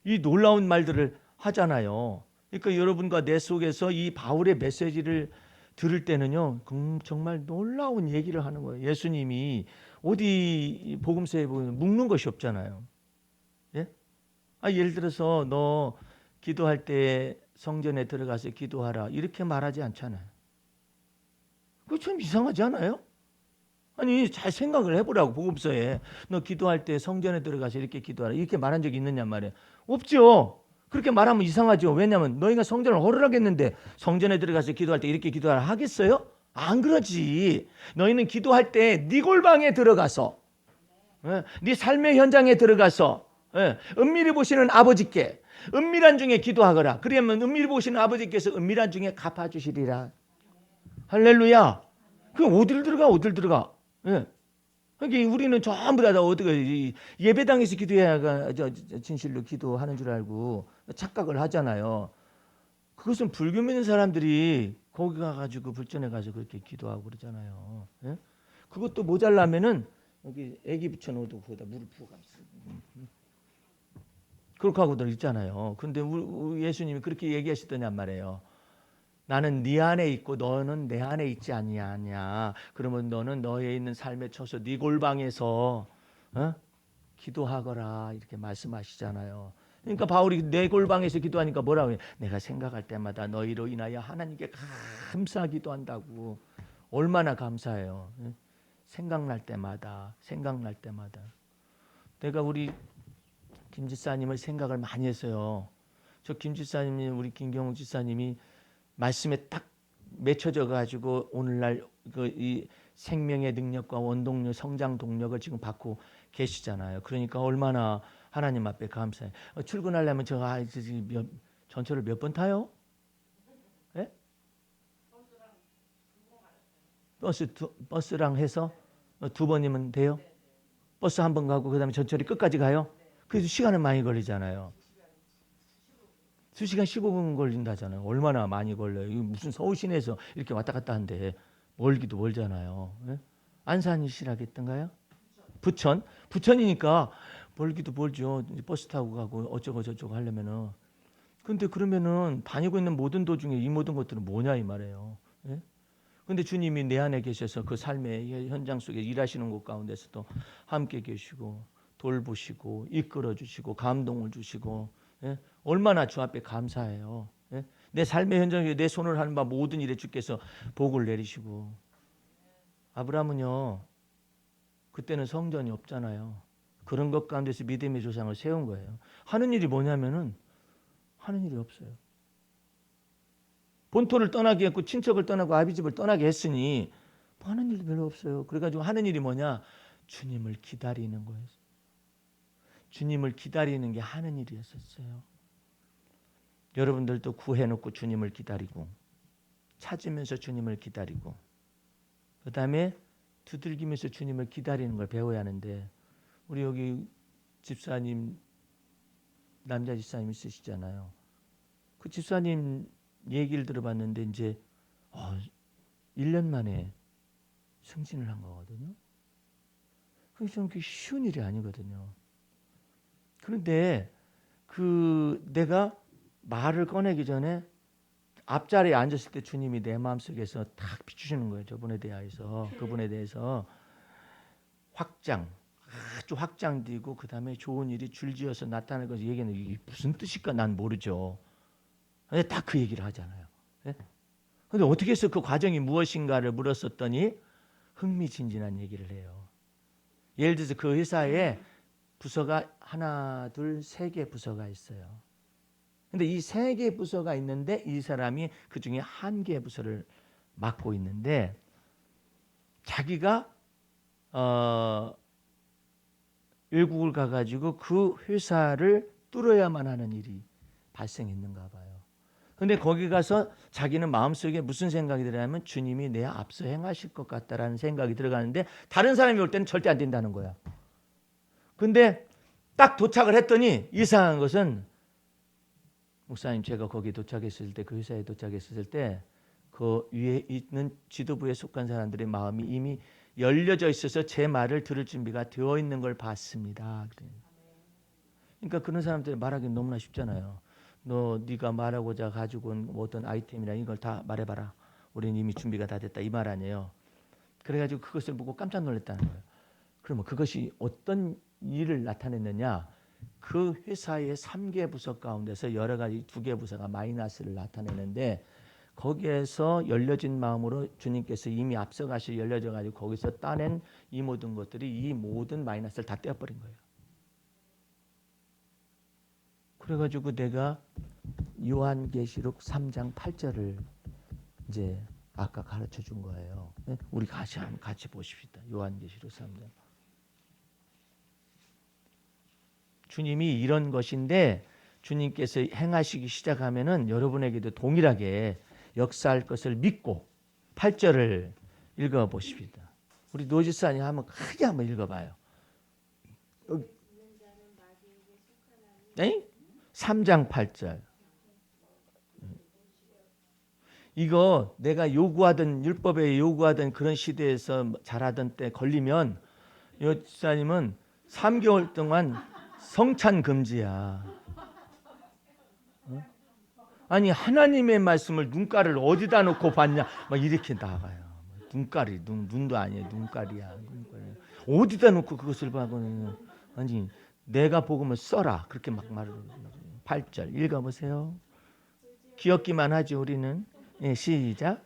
이 놀라운 말들을 하잖아요. 그러니까 여러분과 내 속에서 이 바울의 메시지를 들을 때는요, 정말 놀라운 얘기를 하는 거예요. 예수님이 어디 복음서에 보면 묶는 것이 없잖아요. 예? 예를 들어서 너 기도할 때 성전에 들어가서 기도하라 이렇게 말하지 않잖아요. 그거 좀 이상하지 않아요? 아니 잘 생각을 해보라고. 복음서에 너 기도할 때 성전에 들어가서 이렇게 기도하라 이렇게 말한 적이 있느냐 말이에요. 없죠. 그렇게 말하면 이상하죠. 왜냐하면 너희가 성전을 허락했는데 성전에 들어가서 기도할 때 이렇게 기도하라 하겠어요? 안 그러지. 너희는 기도할 때 네 골방에 들어가서 네 삶의 현장에 들어가서 은밀히 보시는 아버지께 은밀한 중에 기도하거라. 그러면 은밀히 보시는 아버지께서 은밀한 중에 갚아주시리라. 할렐루야. 그 어딜 들어가? 예. 그러니까 우리는 전부 다 어떻게 예배당에서 기도해야 진실로 기도하는 줄 알고 착각을 하잖아요. 그것은 불교 믿는 사람들이 거기 가가지고 불전에 가서 그렇게 기도하고 그러잖아요. 예? 그것도 모자라면은 여기 애기 붙여놓어도 거기다 물을 부어가 있어요. 그렇게 하고들 있잖아요. 그런데 우리 예수님이 그렇게 얘기하시더냔 말이에요. 나는 네 안에 있고 너는 내 안에 있지 아니하냐. 그러면 너는 너에 있는 삶에 처서 네 골방에서 기도하거라 이렇게 말씀하시잖아요. 그러니까 바울이 내 골방에서 기도하니까 뭐라고 해요? 내가 생각할 때마다 너희로 인하여 하나님께 감사하기도 한다고. 얼마나 감사해요. 생각날 때마다. 내가 우리 김 지사님을 생각을 많이 했어요. 저 김 지사님이 우리 김경욱 지사님이 말씀에 딱 맺혀져 가지고 오늘날 이 생명의 능력과 원동력, 성장 동력을 지금 받고 계시잖아요. 그러니까 얼마나 하나님 앞에 감사해요. 출근하려면 제가 전철을 몇 번 타요? 네? 버스랑 해서 2번이면 돼요? 버스 한 번 가고 그다음에 전철이 끝까지 가요? 그래서 시간은 많이 걸리잖아요. 2시간 15분 걸린다잖아요. 얼마나 많이 걸려요. 무슨 서울 시내에서 이렇게 왔다 갔다 하는데 멀기도 멀잖아요. 예? 안산이시라겠던가요? 부천이니까 멀기도 멀죠. 버스 타고 가고 어쩌고 저쩌고 하려면은. 근데 그러면은 다니고 있는 모든 도중에 이 모든 것들은 뭐냐 이 말이에요. 예? 근데 주님이 내 안에 계셔서 그 삶의 현장 속에 일하시는 곳 가운데서도 함께 계시고 돌보시고 이끌어 주시고 감동을 주시고 예? 얼마나 주 앞에 감사해요. 예? 내 삶의 현장에 내 손을 하는 바 모든 일에 주께서 복을 내리시고. 아브라함은요 그때는 성전이 없잖아요. 그런 것 가운데서 믿음의 조상을 세운 거예요. 하는 일이 뭐냐면은 하는 일이 없어요. 본토를 떠나게 했고 친척을 떠나고 아비집을 떠나게 했으니 뭐 하는 일도 별로 없어요. 그래가지고 하는 일이 뭐냐? 주님을 기다리는 거예요. 주님을 기다리는 게 하는 일이었었어요. 여러분들도 구해놓고 주님을 기다리고 찾으면서 주님을 기다리고 그 다음에 두들기면서 주님을 기다리는 걸 배워야 하는데 우리 여기 집사님 남자 집사님 있으시잖아요. 그 집사님 얘기를 들어봤는데 이제 1년 만에 승진을 한 거거든요. 그게 좀 쉬운 일이 아니거든요. 그런데 내가 말을 꺼내기 전에 앞자리에 앉았을 때 주님이 내 마음속에서 딱 비추시는 거예요. 그분에 대해서 아주 확장되고 그 다음에 좋은 일이 줄지어서 나타날 것을 얘기하는 이게 무슨 뜻일까 난 모르죠. 근데 딱 그 얘기를 하잖아요. 그런데 어떻게 해서 그 과정이 무엇인가를 물었었더니 흥미진진한 얘기를 해요. 예를 들어서 그 회사에 부서가 하나, 둘, 3개 부서가 있어요. 근데 이 3개 부서가 있는데 이 사람이 그 중에 1개 부서를 맡고 있는데 자기가 외국을 가가지고 그 회사를 뚫어야만 하는 일이 발생했는가 봐요. 근데 거기 가서 자기는 마음속에 무슨 생각이 들냐면 주님이 내 앞서 행하실 것 같다라는 생각이 들어가는데 다른 사람이 올 때는 절대 안 된다는 거야. 근데 딱 도착을 했더니 이상한 것은 목사님 제가 거기 도착했을 때 그 회사에 도착했을 때 그 위에 있는 지도부에 속한 사람들의 마음이 이미 열려져 있어서 제 말을 들을 준비가 되어 있는 걸 봤습니다. 그러니까 그런 사람들이 말하기 너무나 쉽잖아요. 네가 말하고자 가지고 온 어떤 아이템이나 이걸 다 말해봐라. 우리는 이미 준비가 다 됐다 이 말 아니에요. 그래가지고 그것을 보고 깜짝 놀랐다는 거예요. 그러면 그것이 어떤 일을 나타냈느냐? 그 회사의 3개 부서 가운데서 여러 가지 2개 부서가 마이너스를 나타내는데 거기에서 열려진 마음으로 주님께서 이미 앞서가시 열려져 가지고 거기서 따낸 이 모든 것들이 이 모든 마이너스를 다 떼어버린 거예요. 그래가지고 내가 요한계시록 3장 8절을 이제 아까 가르쳐 준 거예요. 우리 같이 보십시다. 요한계시록 3장. 주님이 이런 것인데 주님께서 행하시기 시작하면은 여러분에게도 동일하게 역사할 것을 믿고 8절을 읽어 보십시다. 우리 노지사님 한번 크게 한번 읽어봐요. 네? 3장 8절. 이거 내가 요구하던 율법에 요구하던 그런 시대에서 자라던 때 걸리면 요지사님은 3개월 동안 성찬 금지야. 아니 하나님의 말씀을 눈가를 어디다 놓고 봤냐 막 이렇게 나가요. 눈깔이 눈도 아니에요. 눈깔이야. 어디다 놓고 그것을 봐고는 아니 내가 복음을 써라 그렇게 막 말을 8절 읽어보세요. 기억기만 하지 우리는. 예, 시작.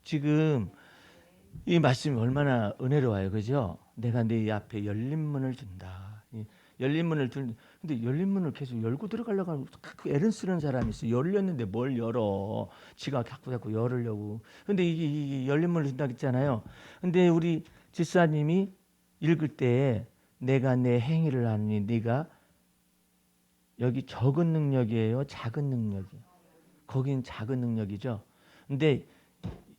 지금 이 말씀이 얼마나 은혜로워요. 그죠? 내가 네 앞에 열린 문을 둔다. 열린 문을 근데 열린 문을 계속 열고 들어가려고 하면 애를 쓰는 사람이 있어. 열렸는데 뭘 열어. 지가 자꾸 열으려고. 근데 이게 열린 문을 둔다 했잖아요. 근데 우리 집사님이 읽을 때 내가 내 행위를 아느니 네가 여기 적은 능력이에요? 작은 능력이에요? 거긴 작은 능력이죠. 근데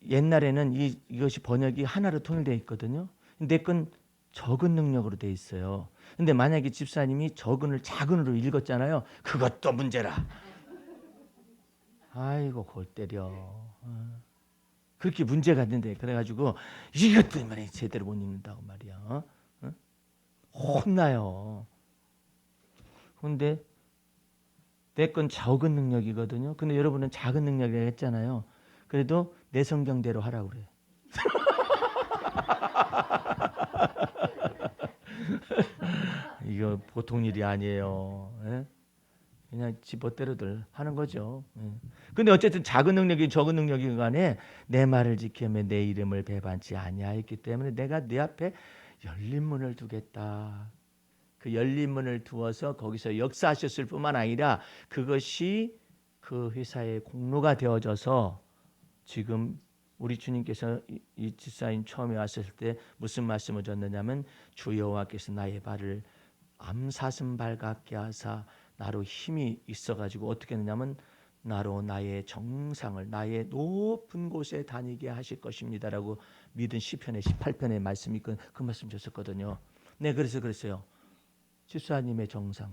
옛날에는 이것이 번역이 하나로 통일되어 있거든요. 내 건 적은 능력으로 되어 있어요. 근데 만약에 집사님이 적은을 작은으로 읽었잖아요. 그것도 문제라. 아이고 골 때려. 그렇게 문제가 있는데 그래가지고 이것 때문에 제대로 못 읽는다고 말이야. 혼나요. 근데 내 건 적은 능력이거든요. 근데 여러분은 작은 능력이라고 했잖아요. 그래도 내 성경대로 하라고 그래. 이거 보통 일이 아니에요. 예? 그냥 지멋대로들 하는 거죠. 예. 근데 어쨌든 작은 능력이 적은 능력이 간에 내 말을 지키면 내 이름을 배반치 아니하였기 때문에 내가 네 앞에 열린 문을 두겠다. 그 열린 문을 두어서 거기서 역사하셨을 뿐만 아니라 그것이 그 회사의 공로가 되어져서 지금 우리 주님께서 이 집사님 처음에 왔을 때 무슨 말씀을 줬느냐면 주 여호와께서 나의 발을 암사슴발 같게 하사 나로 힘이 있어가지고 어떻게 했느냐면 나로 나의 정상을 나의 높은 곳에 다니게 하실 것입니다라고 믿은 시편의 18편의 말씀이 그 말씀 줬었거든요. 네, 그래서 그랬어요. 집사님의 정상,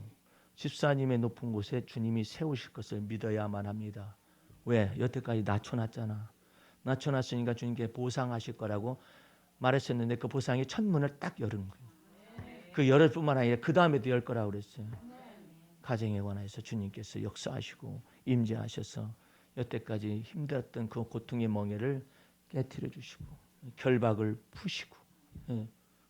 집사님의 높은 곳에 주님이 세우실 것을 믿어야만 합니다. 왜? 여태까지 낮춰놨잖아. 낮춰놨으니까 주님께 보상하실 거라고 말했었는데 그 보상이 천문을 딱 열은 거예요. 그 열을 뿐만 아니라 그 다음에도 열 거라고 그랬어요. 가정에 관해서 주님께서 역사하시고 임재하셔서 여태까지 힘들었던 그 고통의 멍에를 깨트려 주시고 결박을 푸시고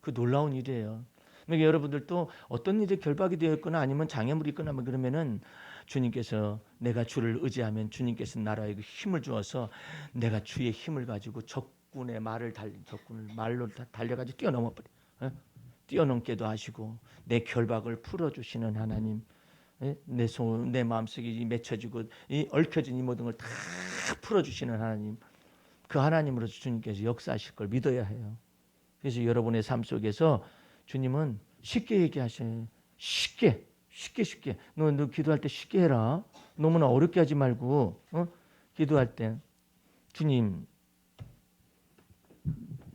그 놀라운 일이에요. 그러니까 여러분들도 어떤 일에 결박이 되어 있거나 아니면 장애물이 있거나 그러면은 주님께서 내가 주를 의지하면 주님께서 나라에 힘을 주어서 내가 주의 힘을 가지고 적군의 적군을 말로 달려가지고 뛰어넘어 버려. 뛰어넘게도 하시고 내 결박을 풀어주시는 하나님, 내 마음속에 맺혀지고 얽혀진 이 모든 걸 다 풀어주시는 하나님, 그 하나님으로 주님께서 역사하실 걸 믿어야 해요. 그래서 여러분의 삶 속에서 주님은 쉽게 얘기하셔요. 쉽게 쉽게 너 기도할 때 쉽게 해라. 너무나 어렵게 하지 말고 기도할 때 주님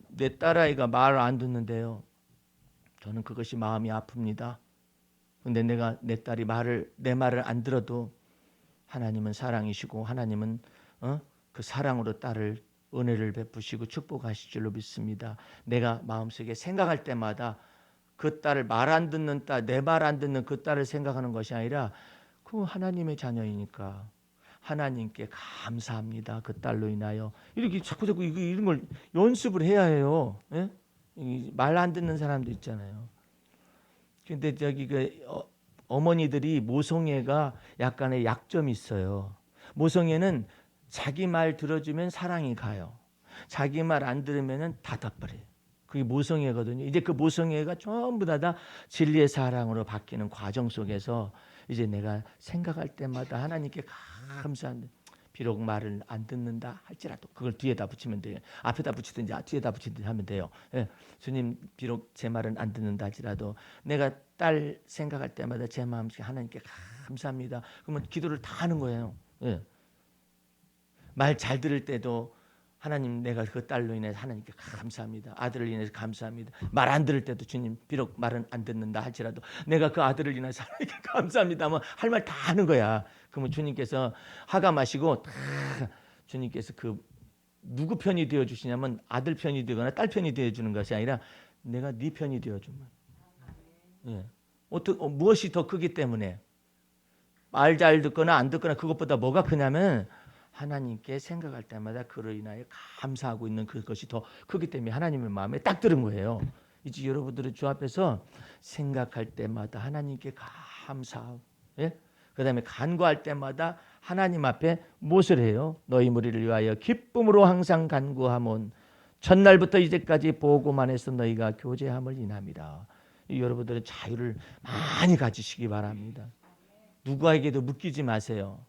내 딸아이가 말을 안 듣는데요. 저는 그것이 마음이 아픕니다. 근데 내가 내 딸이 내 말을 안 들어도 하나님은 사랑이시고 하나님은 그 사랑으로 딸을 은혜를 베푸시고 축복하실 줄로 믿습니다. 내가 마음속에 생각할 때마다 그 딸을 말 안 듣는 딸, 내 말 안 듣는 그 딸을 생각하는 것이 아니라 그 하나님의 자녀이니까 하나님께 감사합니다. 그 딸로 인하여 이렇게 자꾸 이런 걸 연습을 해야 해요. 예? 말 안 듣는 사람도 있잖아요. 근데 어머니들이 모성애가 약간의 약점이 있어요. 모성애는 자기 말 들어주면 사랑이 가요. 자기 말 안 들으면 닫아버려요. 그게 모성애거든요. 이제 그 모성애가 전부 다 진리의 사랑으로 바뀌는 과정 속에서 이제 내가 생각할 때마다 하나님께 감사한데 비록 말을 안 듣는다 할지라도 그걸 뒤에다 붙이면 돼요. 앞에다 붙이든지 뒤에다 붙이든지 하면 돼요. 예. 주님 비록 제 말은 안 듣는다 할지라도 내가 딸 생각할 때마다 제 마음속에 하나님께 감사합니다. 그러면 기도를 다 하는 거예요. 예. 말 잘 들을 때도 하나님 내가 그 딸로 인해서 하나님께 감사합니다. 아들을 인해서 감사합니다. 말 안 들을 때도 주님 비록 말은 안 듣는다 할지라도 내가 그 아들을 인해서 하나님께 감사합니다. 뭐 할 말 다 하는 거야. 그러면 주님께서 하감하시고 주님께서 그 누구 편이 되어 주시냐면 아들 편이 되거나 딸 편이 되어 주는 것이 아니라 내가 네 편이 되어 주면. 예. 무엇이 더 크기 때문에 말 잘 듣거나 안 듣거나 그것보다 뭐가 크냐면 하나님께 생각할 때마다 그로 인하여 감사하고 있는 그것이 더 크기 때문에 하나님의 마음에 딱 들은 거예요. 이제 여러분들은 주 앞에서 생각할 때마다 하나님께 감사하고, 예? 그 다음에 간구할 때마다 하나님 앞에 무엇을 해요? 너희 무리를 위하여 기쁨으로 항상 간구하면 첫날부터 이제까지 보고만 해서 너희가 교제함을 인합니다. 여러분들은 자유를 많이 가지시기 바랍니다. 누구에게도 묶이지 마세요.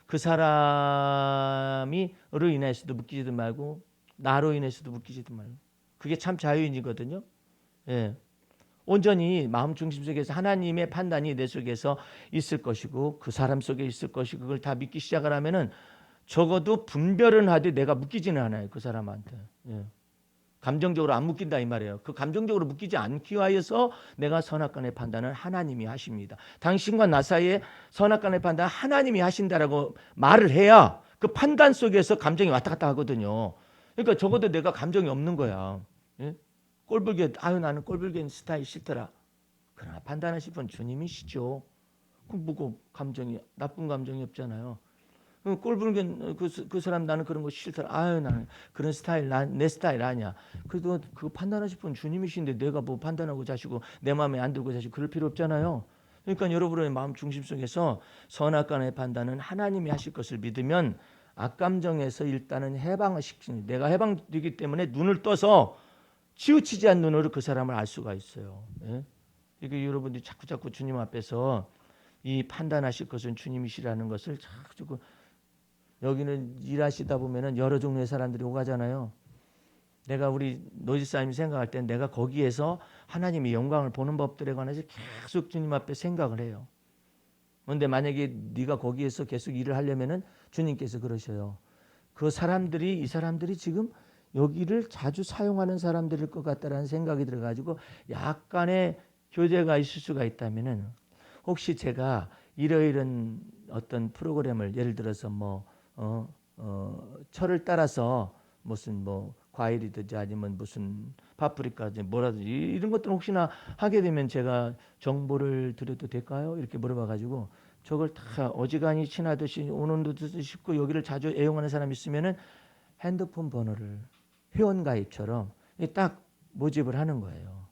그 사람이로 인해서도 묶이지도 말고 나로 인해서도 묶이지도 말고 그게 참 자유인이거든요. 예. 온전히 마음 중심 속에서 하나님의 판단이 내 속에서 있을 것이고 그 사람 속에 있을 것이고 그걸 다 믿기 시작을 하면은 적어도 분별은 하되 내가 묶이지는 않아요. 그 사람한테. 예. 감정적으로 안 묶인다 이 말이에요. 그 감정적으로 묶이지 않기 위하여서 내가 선악간의 판단을 하나님이 하십니다. 당신과 나 사이에 선악간의 판단 하나님이 하신다라고 말을 해야 그 판단 속에서 감정이 왔다 갔다 하거든요. 그러니까 적어도 내가 감정이 없는 거야. 예? 꼴불견 나는 꼴불견 스타일 싫더라. 그러나 판단하실 분 주님이시죠. 그 뭐고 감정이 나쁜 감정이 없잖아요. 꼴불견 그 사람 나는 그런 거 싫더라. 나는 그런 스타일 내 스타일 아니야. 그래도 그 판단하실 분 주님이신데 내가 뭐 판단하고 자시고 내 마음에 안 들고 자시고 그럴 필요 없잖아요. 그러니까 여러분의 마음 중심 속에서 선악간의 판단은 하나님이 하실 것을 믿으면 악감정에서 일단은 해방을 시키는 내가 해방되기 때문에 눈을 떠서 치우치지 않는 눈으로 그 사람을 알 수가 있어요. 예? 이게 여러분들이 자꾸 주님 앞에서 이 판단하실 것은 주님이시라는 것을 자꾸 여기는 일하시다 보면은 여러 종류의 사람들이 오가잖아요. 내가 우리 노지사님 생각할 때 내가 거기에서 하나님의 영광을 보는 법들에 관해서 계속 주님 앞에 생각을 해요. 그런데 만약에 네가 거기에서 계속 일을 하려면은 주님께서 그러셔요. 이 사람들이 지금 여기를 자주 사용하는 사람들일 것 같다라는 생각이 들어가지고 약간의 교제가 있을 수가 있다면은 혹시 제가 이러이런 어떤 프로그램을 예를 들어서 철을 따라서 무슨 과일이든지 아니면 무슨 파프리카든지 뭐라든지 이런 것들 혹시나 하게 되면 제가 정보를 드려도 될까요? 이렇게 물어봐가지고 저걸 다 어지간히 친하듯이 오는 듯이 싶고 여기를 자주 애용하는 사람이 있으면은 핸드폰 번호를 회원가입처럼 딱 모집을 하는 거예요.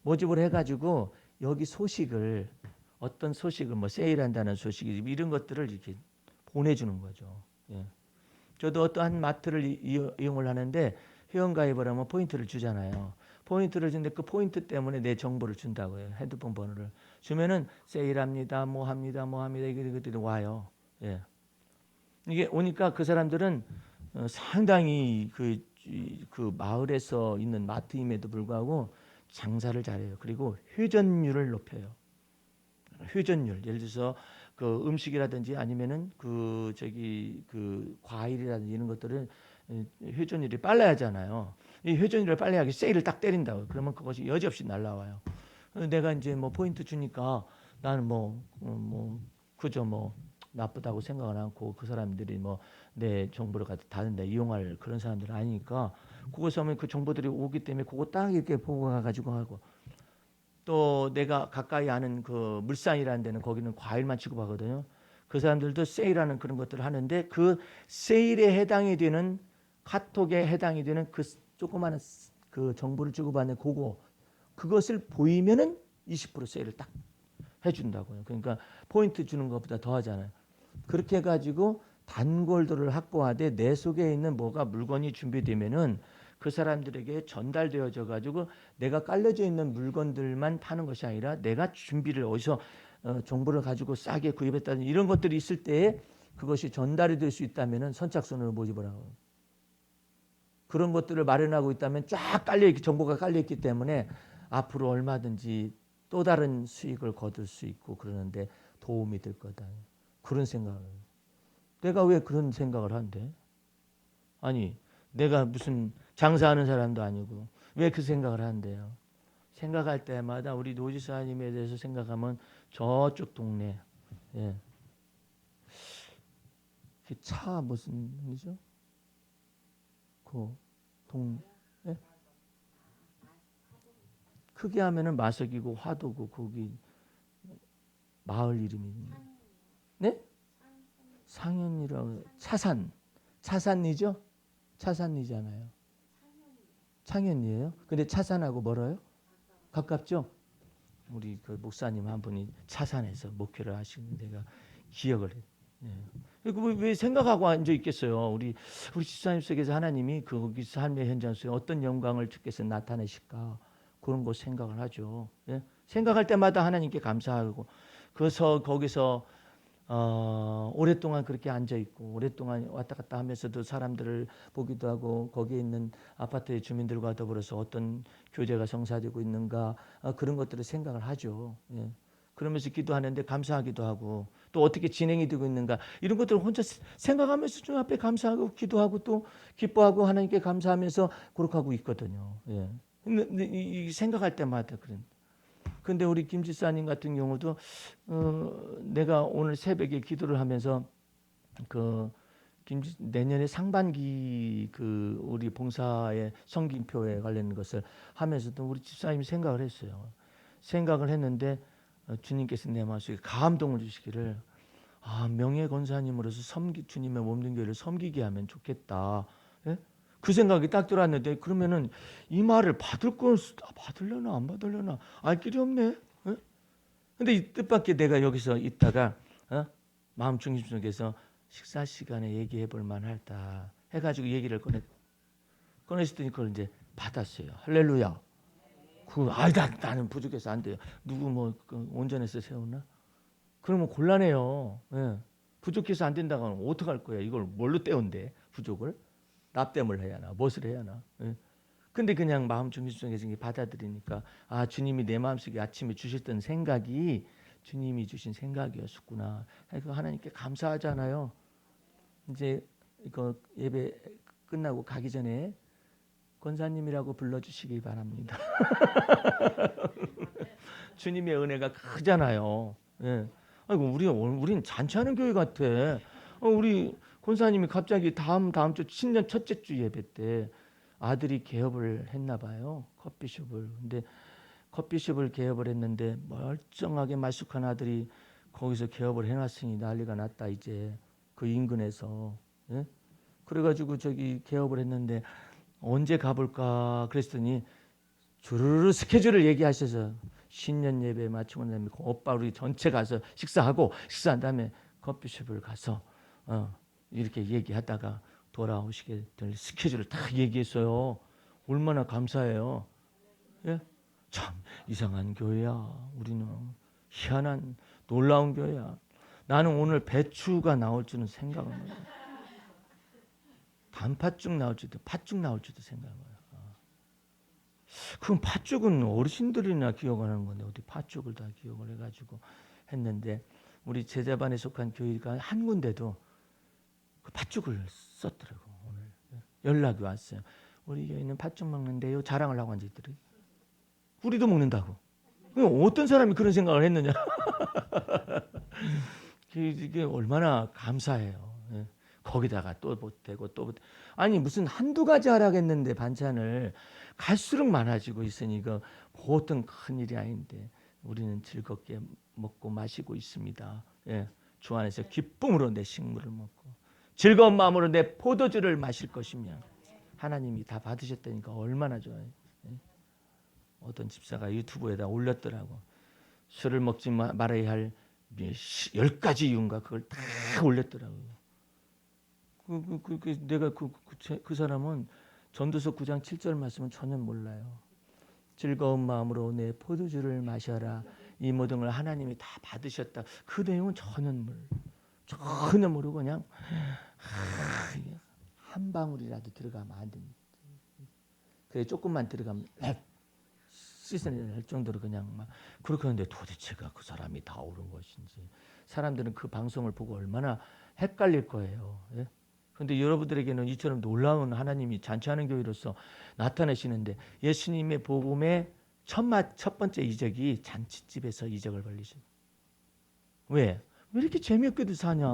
모집을 해가지고 여기 소식을 어떤 소식을 세일한다는 소식 이런 것들을 이렇게 보내주는 거죠. 예. 저도 어떠한 마트를 이용을 하는데 회원가입을 하면 포인트를 주잖아요. 포인트를 주는데 그 포인트 때문에 내 정보를 준다고요. 핸드폰 번호를 주면은 세일합니다, 합니다 이것들이 와요. 예. 이게 오니까 그 사람들은 상당히 그 마을에서 있는 마트임에도 불구하고 장사를 잘해요. 그리고 회전율을 높여요. 회전율, 예를 들어서 그 음식이라든지 아니면은 그 과일이라든지 이런 것들은 회전율이 빨라야 하잖아요. 이 회전율을 빨리 하기 세일을 딱 때린다고. 그러면 그것이 여지없이 날라와요. 내가 이제 뭐 포인트 주니까 나는 그저 나쁘다고 생각을 않고 그 사람들이 내 정보를 다른 데 이용할 그런 사람들은 아니니까 그것을 하면 그 정보들이 오기 때문에 그거 딱 이렇게 보고 가가지고 하고, 또 내가 가까이 아는 그 물산이라는 데는 거기는 과일만 취급하거든요. 그 사람들도 세일하는 그런 것들을 하는데 그 세일에 해당이 되는 카톡에 해당이 되는 그 조그마한 그 정보를 주고받는 그것을 보이면은 20% 세일을 딱 해준다고요. 그러니까 포인트 주는 것보다 더 하잖아요. 그렇게 해가지고 단골들을 확보하되 내 속에 있는 뭐가 물건이 준비되면은 그 사람들에게 전달되어져 가지고 내가 깔려져 있는 물건들만 파는 것이 아니라 내가 준비를 어디서 정보를 가지고 싸게 구입했다는 이런 것들이 있을 때에 그것이 전달이 될 수 있다면은 선착순으로 모집을 하고, 그런 것들을 마련하고 있다면 쫙 깔려있기, 정보가 깔려있기 때문에 앞으로 얼마든지 또 다른 수익을 거둘 수 있고 그러는데 도움이 될 거다. 그런 생각을. 내가 왜 그런 생각을 한대? 아니, 내가 무슨 장사하는 사람도 아니고 왜 그 생각을 한대요? 생각할 때마다 우리 노지사님에 대해서 생각하면 저쪽 동네, 예. 차 무슨 이죠? 그 예? 크게 하면은 마석이고 화도고 거기 마을 이름이 네? 상현이라고. 차산이죠? 차산이잖아요. 창현이에요. 근데 차산하고 멀어요? 가깝죠? 우리 그 목사님 한 분이 차산에서 목회를 하시는 데가 기억을 해요. 예. 왜 생각하고 앉아 있겠어요? 우리 집사님 속에서 하나님이 거기 삶의 현장 속에 어떤 영광을 주께서 나타내실까, 그런 거 생각을 하죠. 예? 생각할 때마다 하나님께 감사하고, 그래서 거기서 오랫동안 그렇게 앉아 있고 오랫동안 왔다 갔다 하면서도 사람들을 보기도 하고 거기에 있는 아파트의 주민들과 더불어서 어떤 교제가 성사되고 있는가, 그런 것들을 생각을 하죠. 예. 그러면서 기도하는데 감사하기도 하고, 또 어떻게 진행이 되고 있는가 이런 것들을 혼자 생각하면서 주 앞에 감사하고 기도하고 또 기뻐하고 하나님께 감사하면서 그렇게 하고 있거든요. 예. 근데 이 생각할 때마다 그런. 근데 우리 김 지사님 같은 경우도 내가 오늘 새벽에 기도를 하면서 내년에 상반기 우리 봉사의 성김표에 관련 것을 하면서도 우리 집사님이 생각을 했어요. 생각을 했는데 주님께서 내 마음속에 감동을 주시기를, 명예 권사님으로서 주님의 몸된 교회를 섬기게 하면 좋겠다. 예? 그 생각이 딱 들었는데, 그러면은 이 말을 받으려나 안 받으려나 알 길이 없네. 예? 근데 이 뜻밖의 내가 여기서 있다가 마음 중심 속에서 식사 시간에 얘기해 볼 만하다 해가지고 얘기를 꺼냈더니 그걸 이제 받았어요. 할렐루야. 나는 부족해서 안 돼요. 누구 온전해서 세우나? 그러면 곤란해요. 예. 부족해서 안 된다고 하면 어떡할 거야? 이걸 뭘로 때운대? 부족을? 납땜을 해야 하나? 무엇을 해야 하나? 예. 근데 그냥 마음 중심속에서 받아들이니까 주님이 내 마음속에 아침에 주셨던 생각이 주님이 주신 생각이었구나. 그래서 하나님께 감사하잖아요. 이제 이거 예배 끝나고 가기 전에 권사님이라고 불러주시기 바랍니다. 주님의 은혜가 크잖아요. 예. 아이고 우린 잔치하는 교회 같아. 우리 권사님이 갑자기 다음 주 신년 첫째 주 예배 때 아들이 개업을 했나 봐요. 커피숍을. 근데 커피숍을 개업을 했는데 멀쩡하게 말쑥한 아들이 거기서 개업을 해놨으니 난리가 났다 이제 그 인근에서. 예? 그래가지고 저기 개업을 했는데 언제 가볼까 그랬더니 주르르 스케줄을 얘기하셔서 신년 예배 마치고 나면 오빠 우리 전체 가서 식사한 다음에 커피숍을 가서 이렇게 얘기하다가 돌아오시게 될 스케줄을 다 얘기했어요. 얼마나 감사해요. 예? 참 이상한 교회야. 우리는 희한한 놀라운 교회야. 나는 오늘 배추가 나올 줄은 생각을 못해요. 단팥죽 나올지도 팥죽 나올지도 생각을 못해요. 그럼 팥죽은 어르신들이나 기억하는 건데 어디 팥죽을 다 기억을 해가지고 했는데 우리 제자반에 속한 교회가 한 군데도 그 팥죽을 썼더라고. 오늘 연락이 왔어요. 우리 교회는 팥죽 먹는데요. 자랑을 하고 앉아있더라고요. 우리도 먹는다고. 어떤 사람이 그런 생각을 했느냐. 이게 얼마나 감사해요. 예. 거기다가 또 보태고 또 보태. 아니 무슨 한두 가지 하라겠는데 반찬을 갈수록 많아지고 있으니 이거 보통 큰일이 아닌데 우리는 즐겁게 먹고 마시고 있습니다. 예. 주 안에서 기쁨으로 내 식물을 먹고 즐거운 마음으로 내 포도주를 마실 것이며 하나님이 다 받으셨다니까 얼마나 좋아요. 예. 어떤 집사가 유튜브에다 올렸더라고. 술을 먹지 말아야 할 10가지 이유인가 그걸 다 올렸더라고요. 내가 그 사람은 전도서 9장 7절 말씀은 전혀 몰라요. 즐거운 마음으로 내 포도주를 마셔라. 이 모든 걸 하나님이 다 받으셨다. 그 내용은 전혀 모르고 그냥 한 방울이라도 들어가면 안 됩니다. 그래 조금만 들어가면 씻어내야 할 정도로 그냥 막 그렇게 하는데 도대체가 그 사람이 다 옳은 것인지 사람들은 그 방송을 보고 얼마나 헷갈릴 거예요. 예? 그런데 여러분들에게는 이처럼 놀라운 하나님이 잔치하는 교회로서 나타내시는데 예수님의 복음의 첫 번째 이적이 잔치집에서 이적을 벌리셨어요. 왜 이렇게 재미없게도 사냐?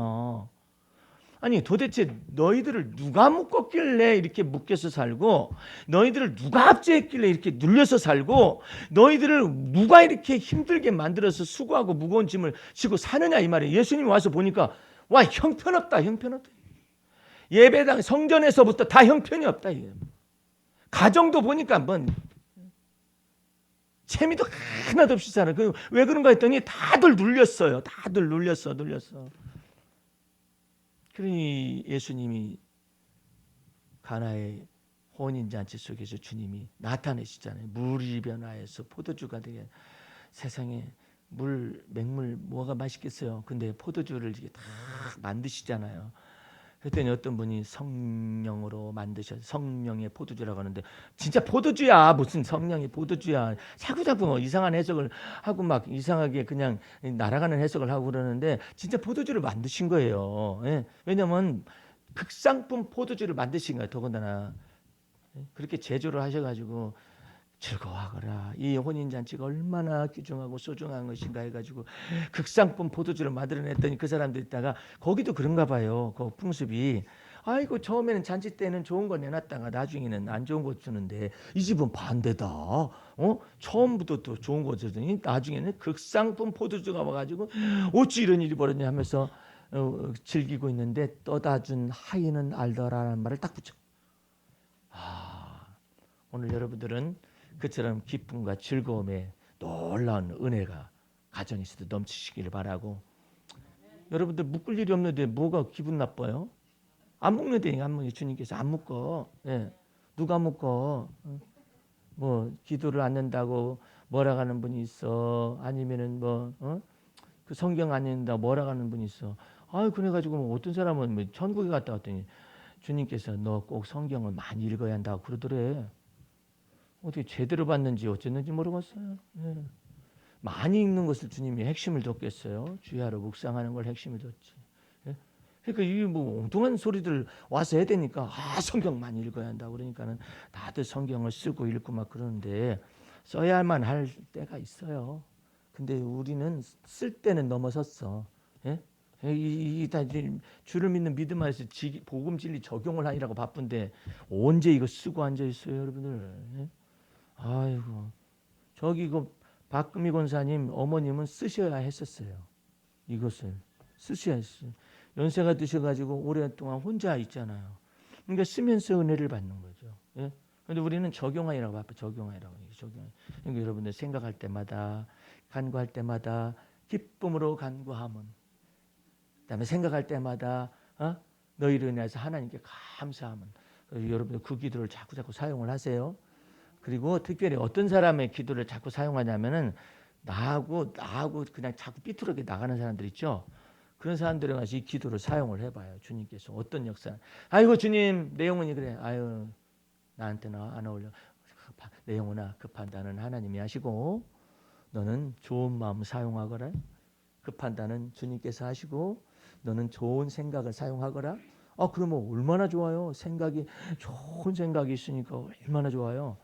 아니 도대체 너희들을 누가 묶었길래 이렇게 묶여서 살고 너희들을 누가 압제했길래 이렇게 눌려서 살고 너희들을 누가 이렇게 힘들게 만들어서 수고하고 무거운 짐을 지고 사느냐 이 말이에요. 예수님이 와서 보니까 와 형편없다. 예배당 성전에서부터 다 형편이 없다. 가정도 보니까 뭔 재미도 하나도 없이 살아. 왜 그런가 했더니 다들 눌렸어요. 다들 눌렸어. 그러니 예수님이 가나의 혼인잔치 속에서 주님이 나타내시잖아요. 물이 변화해서 포도주가 되게 세상에 맹물 뭐가 맛있겠어요. 근데 포도주를 이렇게 다 만드시잖아요. 그랬더니 어떤 분이 성령으로 만드셔서 성령의 포도주라고 하는데 진짜 포도주야. 무슨 성령의 포도주야. 자꾸 이상한 해석을 하고 막 이상하게 그냥 날아가는 해석을 하고 그러는데 진짜 포도주를 만드신 거예요. 예. 왜냐하면 극상품 포도주를 만드신 거예요. 더군다나 그렇게 제조를 하셔가지고 즐거워하거라. 이 혼인잔치가 얼마나 귀중하고 소중한 것인가 해가지고 극상품 포도주를 만들어냈더니 그 사람들 있다가 거기도 그런가 봐요. 그 풍습이 아이고 처음에는 잔치 때는 좋은 거 내놨다가 나중에는 안 좋은 거 주는데 이 집은 반대다. 처음부터 또 좋은 거 주더니 나중에는 극상품 포도주가 와가지고 어찌 이런 일이 벌어졌냐 하면서 즐기고 있는데 떠다 준 하인은 알더라라는 말을 딱 붙여. 오늘 여러분들은 그처럼 기쁨과 즐거움에 놀라운 은혜가 가정에서도 넘치시기를 바라고 여러분들 묶을 일이 없는데 뭐가 기분 나빠요? 안 묶는데 안 묶는 주님께서 안 묶어. 예. 누가 묶어? 뭐 기도를 안 한다고 뭐라 하는 분이 있어. 아니면은 그 성경 안 읽는다 뭐라 하는 분이 있어. 그래가지고 뭐 어떤 사람은 뭐 천국에 갔다 왔더니 주님께서 너 꼭 성경을 많이 읽어야 한다고 그러더래. 어떻게 제대로 봤는지 어쨌는지 모르겠어요. 예. 많이 읽는 것을 주님이 핵심을 뒀겠어요. 주야로 묵상하는 걸 핵심을 뒀지. 예? 그러니까 이게 뭐 엉뚱한 소리들 와서 해야 되니까 성경 많이 읽어야 한다 그러니까는 다들 성경을 쓰고 읽고 막 그러는데 써야만 할 때가 있어요. 근데 우리는 쓸 때는 넘어섰어. 예? 다 주를 믿는 믿음 안에서 복음 진리 적용을 하느라고 바쁜데 언제 이거 쓰고 앉아 있어요, 여러분들? 예? 아이고 저기 박금희 권사님 어머님은 쓰셔야 했었어요. 이것을 쓰셔야 했어요. 연세가 드셔가지고 오랫동안 혼자 있잖아요. 그러니까 쓰면서 은혜를 받는 거죠. 예? 그런데 우리는 적용하라고 바빠. 적용하라고. 그러니까 여러분들 생각할 때마다 간구할 때마다 기쁨으로 간구함은 그다음에 생각할 때마다 너희를 인해서 하나님께 감사함은 여러분들 그 기도를 자꾸 사용을 하세요. 그리고 특별히 어떤 사람의 기도를 자꾸 사용하냐면은 나하고 그냥 자꾸 삐뚤어게 나가는 사람들 있죠. 그런 사람들에 가서 이 기도를 사용을 해봐요. 주님께서 어떤 역사. 아이고 주님 내 영혼이 그래. 아유 나한테는 안 어울려. 내 영혼아 그 판단은 하나님이 하시고 너는 좋은 마음 사용하거라. 그 판단은 주님께서 하시고 너는 좋은 생각을 사용하거라. 그러면 얼마나 좋아요. 좋은 생각이 있으니까 얼마나 좋아요.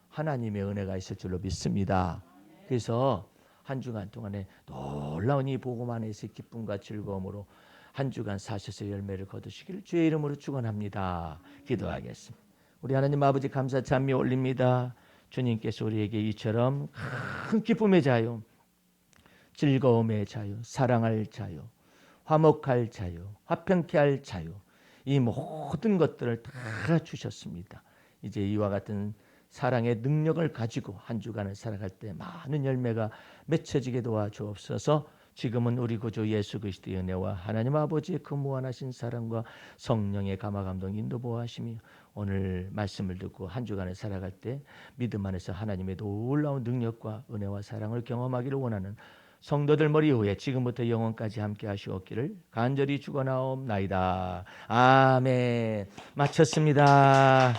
하나님의 은혜가 있을 줄로 믿습니다. 그래서 한 주간 동안에 놀라운 이 복음 안에서 기쁨과 즐거움으로 한 주간 사셔서 열매를 거두시기를 주의 이름으로 축원합니다. 기도하겠습니다. 우리 하나님 아버지 감사 찬미 올립니다. 주님께서 우리에게 이처럼 큰 기쁨의 자유, 즐거움의 자유, 사랑할 자유, 화목할 자유, 화평케 할 자유, 이 모든 것들을 다 주셨습니다. 이제 이와 같은 사랑의 능력을 가지고 한 주간을 살아갈 때 많은 열매가 맺혀지게 도와주옵소서. 지금은 우리 구주 예수 그리스도의 은혜와 하나님 아버지의 그 무한하신 사랑과 성령의 감화 감동 인도 보호하심이 오늘 말씀을 듣고 한 주간을 살아갈 때 믿음 안에서 하나님의 놀라운 능력과 은혜와 사랑을 경험하기를 원하는 성도들 머리 위에 지금부터 영원까지 함께 하시옵기를 간절히 축원하옵나이다. 아멘. 마쳤습니다.